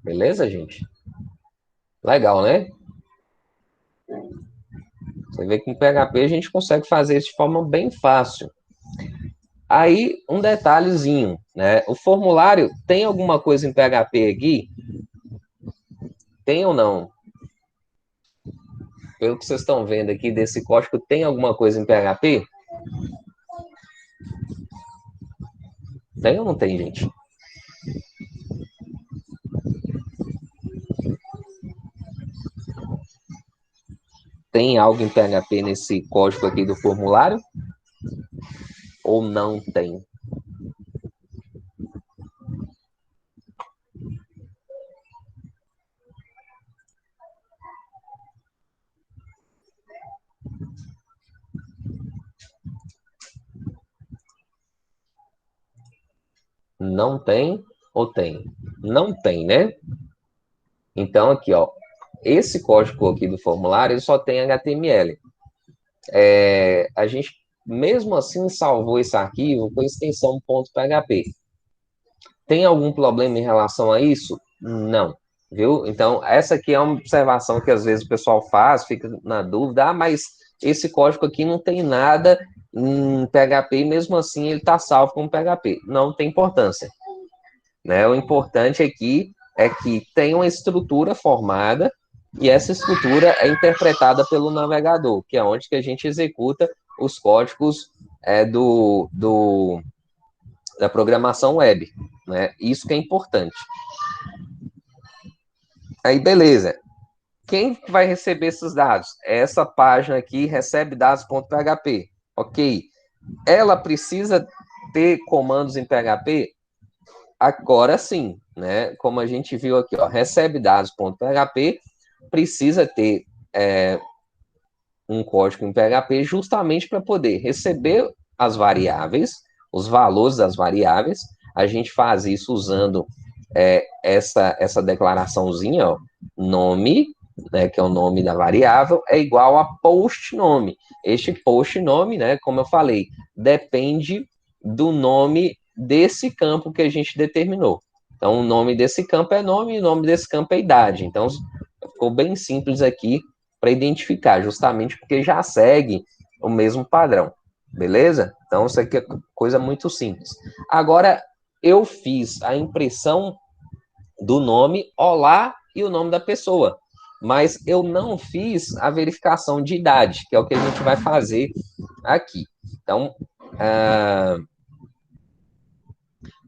Beleza, gente? Legal, né? Você vê que com PHP a gente consegue fazer isso de forma bem fácil. Aí, um detalhezinho, né? O formulário tem alguma coisa em PHP aqui? Tem ou não? Pelo que vocês estão vendo aqui desse código, tem alguma coisa em PHP? Tem ou não tem, gente? Tem algo em PHP nesse código aqui do formulário? Ou não tem? Não tem ou tem? Não tem, né? Então, aqui, ó, esse código aqui do formulário, ele só tem HTML. A gente, mesmo assim, salvou esse arquivo com extensão .php. Tem algum problema em relação a isso? Não, viu? Então, essa aqui é uma observação que às vezes o pessoal faz, fica na dúvida, mas esse código aqui não tem nada em PHP, mesmo assim ele está salvo com PHP. Não tem importância. Né? O importante aqui é que tem uma estrutura formada e essa estrutura é interpretada pelo navegador, que é onde que a gente executa os códigos da programação web. Né? Isso que é importante. Aí, beleza. Quem vai receber esses dados? Essa página aqui recebe dados.php. Ok. Ela precisa ter comandos em PHP? Agora sim, né? Como a gente viu aqui, ó, recebe dados.php, precisa ter um código em PHP justamente para poder receber as variáveis, os valores das variáveis, a gente faz isso usando essa declaraçãozinha, ó, nome, né, que é o nome da variável, é igual a postnome. Este postnome, né, como eu falei, depende do nome desse campo que a gente determinou. Então, o nome desse campo é nome e o nome desse campo é idade. Então, ficou bem simples aqui para identificar, justamente porque já segue o mesmo padrão. Beleza? Então, isso aqui é coisa muito simples. Agora, eu fiz a impressão do nome Olá e o nome da pessoa, mas eu não fiz a verificação de idade, que é o que a gente vai fazer aqui. Então,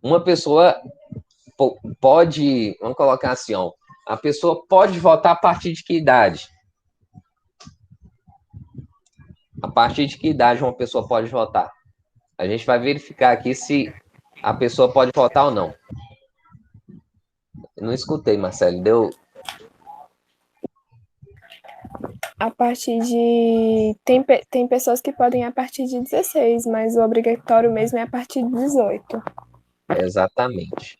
uma pessoa pode, vamos colocar assim, ó, a pessoa pode votar a partir de que idade? A partir de que idade uma pessoa pode votar? A gente vai verificar aqui se a pessoa pode votar ou não. Eu não escutei, Marcelo. Deu? A partir de. Tem pessoas que podem a partir de 16, mas o obrigatório mesmo é a partir de 18. Exatamente.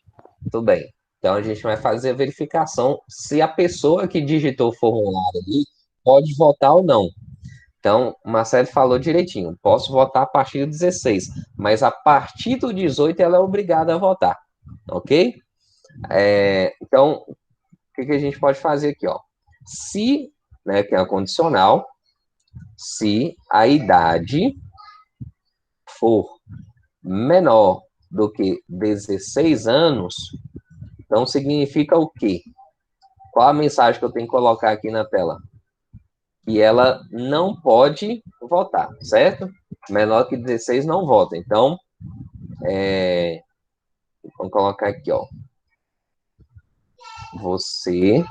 Tudo bem. Então a gente vai fazer a verificação se a pessoa que digitou o formulário ali pode votar ou não. Então, o Marcelo falou direitinho. Posso votar a partir do 16, mas a partir do 18 ela é obrigada a votar. Ok? Então, o que a gente pode fazer aqui, ó? Se, né, que é a condicional, se a idade for menor do que 16 anos, então significa o quê? Qual a mensagem que eu tenho que colocar aqui na tela? Que ela não pode votar, certo? Menor que 16 não vota. Então, vamos colocar aqui, ó. Você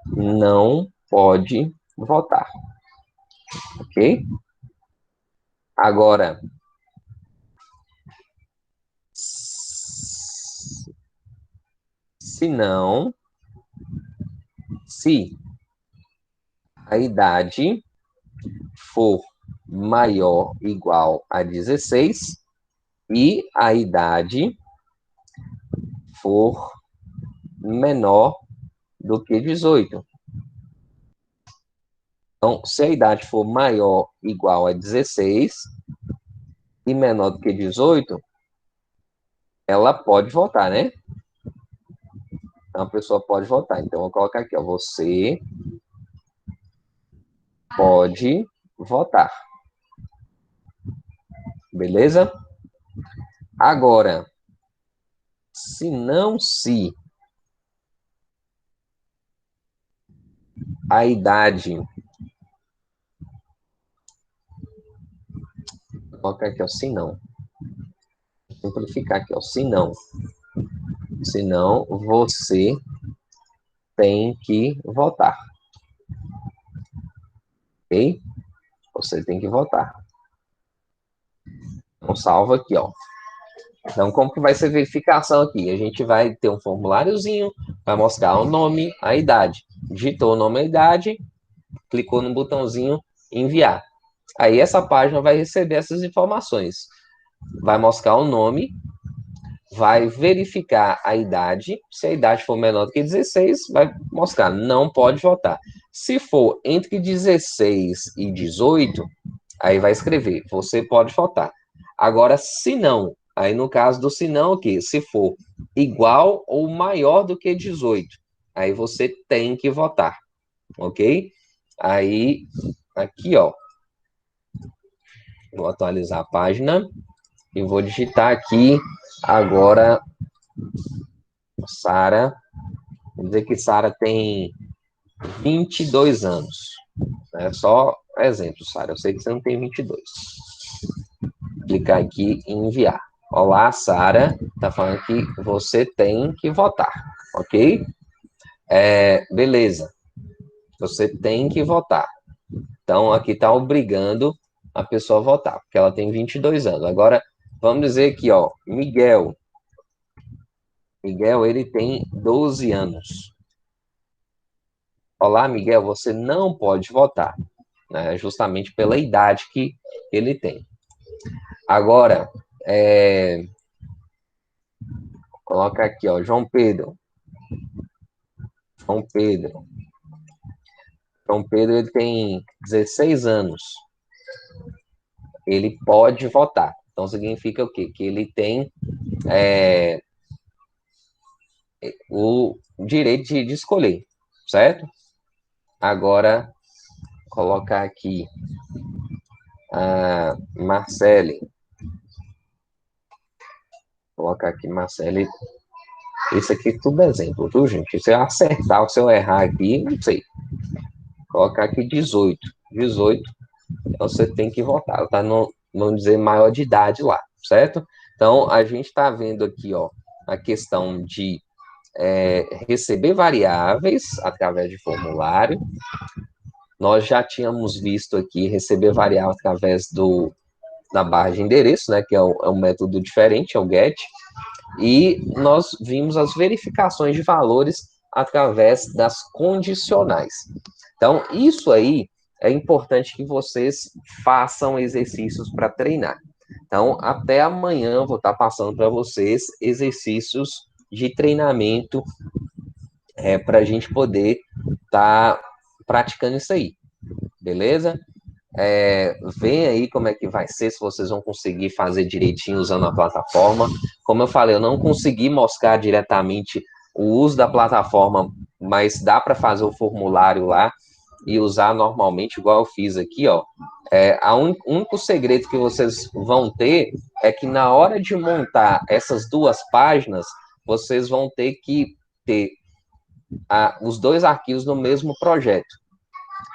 não pode votar. Ok? Agora, se não, se a idade for maior ou igual a 16 e a idade for menor do que 18. Então, se a idade for maior ou igual a 16 e menor do que 18, ela pode votar, né? Então, a pessoa pode votar. Então, eu vou colocar aqui, ó, você pode votar. Beleza? Agora, se a idade... Vou colocar aqui, ó, se não. Simplificar aqui, ó, se não. Se não, você tem que votar. Ok? Você tem que votar. Então, salva aqui, ó. Então, como que vai ser a verificação aqui? A gente vai ter um formuláriozinho, vai mostrar o nome, a idade. Digitou o nome e a idade, clicou no botãozinho enviar. Aí essa página vai receber essas informações. Vai mostrar o nome, vai verificar a idade. Se a idade for menor do que 16, vai mostrar não pode votar. Se for entre 16 e 18, aí vai escrever você pode votar. Agora, se não, aí no caso do se não, o quê? Se for igual ou maior do que 18, aí você tem que votar, ok? Aí, aqui, ó, vou atualizar a página e vou digitar aqui agora Sara. Vou dizer que Sara tem 22 anos. É só exemplo, Sara. Eu sei que você não tem 22. Clicar aqui em enviar. Olá, Sara. Tá falando que você tem que votar, ok? Beleza. Você tem que votar. Então, aqui tá obrigando a pessoa a votar, porque ela tem 22 anos. Agora, vamos dizer aqui, ó, Miguel. Miguel, ele tem 12 anos. Olá, Miguel, você não pode votar, né? Justamente pela idade que ele tem. Agora, Coloca aqui, ó, João Pedro. João Pedro. João Pedro, ele tem 16 anos. Ele pode votar. Então, significa o quê? Que ele tem o direito de escolher, certo? Agora, colocar aqui a Marcele. Colocar aqui Marcele. Isso aqui tudo é exemplo, viu, gente? Se eu acertar ou se eu errar aqui, não sei. Colocar aqui 18. 18, então você tem que votar. Tá no, vamos dizer, maior de idade lá, certo? Então, a gente está vendo aqui, ó, a questão de receber variáveis através de formulário. Nós já tínhamos visto aqui receber variável através da barra de endereço, né, que é um método diferente, é o GET. E nós vimos as verificações de valores através das condicionais. Então, isso aí é importante que vocês façam exercícios para treinar. Então, até amanhã eu vou estar passando para vocês exercícios de treinamento para a gente poder estar praticando isso aí, beleza? Vem aí como é que vai ser, se vocês vão conseguir fazer direitinho usando a plataforma. Como eu falei, eu não consegui mostrar diretamente o uso da plataforma, mas dá para fazer o formulário lá e usar normalmente, igual eu fiz aqui, ó. O único segredo que vocês vão ter é que na hora de montar essas duas páginas, vocês vão ter que ter os dois arquivos no mesmo projeto.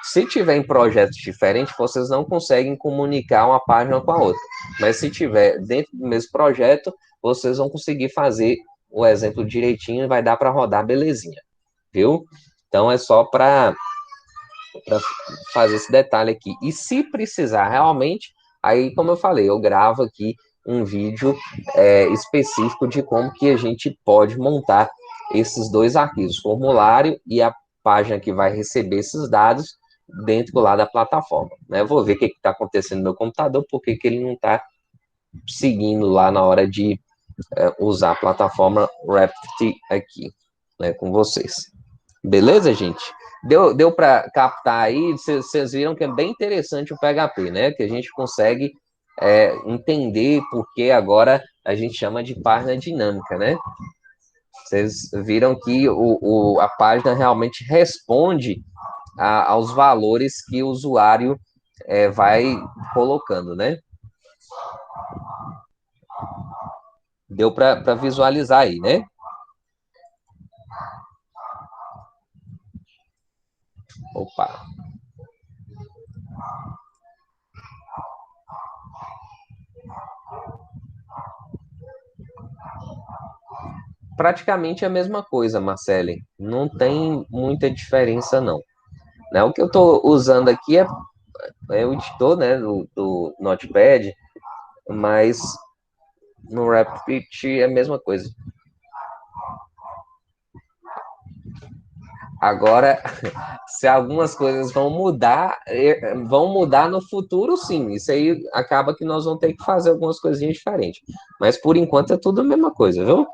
Se tiver em projetos diferentes, vocês não conseguem comunicar uma página com a outra. Mas se tiver dentro do mesmo projeto, vocês vão conseguir fazer o exemplo direitinho e vai dar para rodar belezinha, viu? Então é só para fazer esse detalhe aqui. E se precisar realmente, aí como eu falei, eu gravo aqui um vídeo específico de como que a gente pode montar esses dois arquivos, formulário e a página que vai receber esses dados dentro lá da plataforma. Né? Eu vou ver o que está acontecendo no meu computador, porque que ele não está seguindo lá na hora de usar a plataforma Rapid aqui, né, com vocês. Beleza, gente? Deu para captar aí? Vocês viram que é bem interessante o PHP, né? Que a gente consegue entender porque agora a gente chama de página dinâmica, né? Vocês viram que a página realmente responde aos valores que o usuário vai colocando, né? Deu para visualizar aí, né? Opa. Praticamente a mesma coisa, Marcele. Não tem muita diferença, não. Né? O que eu estou usando aqui é o editor, né, do Notepad, mas no Rapid é a mesma coisa. Agora, se algumas coisas vão mudar no futuro, sim. Isso aí acaba que nós vamos ter que fazer algumas coisinhas diferentes. Mas, por enquanto, é tudo a mesma coisa, viu?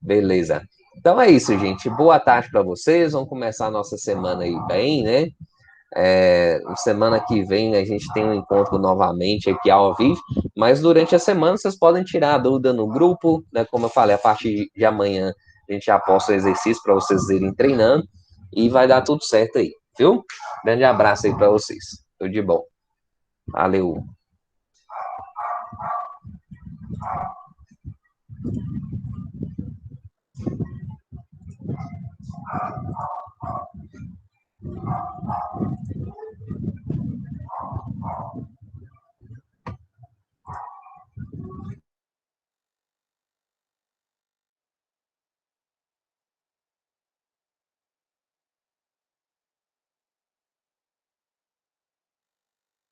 Beleza. Então é isso, gente. Boa tarde para vocês. Vamos começar a nossa semana aí bem, né? Semana que vem a gente tem um encontro novamente aqui ao vivo, mas durante a semana vocês podem tirar a dúvida no grupo, né? Como eu falei, a partir de amanhã a gente já posta o exercício para vocês irem treinando e vai dar tudo certo aí, viu? Grande abraço aí para vocês. Tudo de bom. Valeu.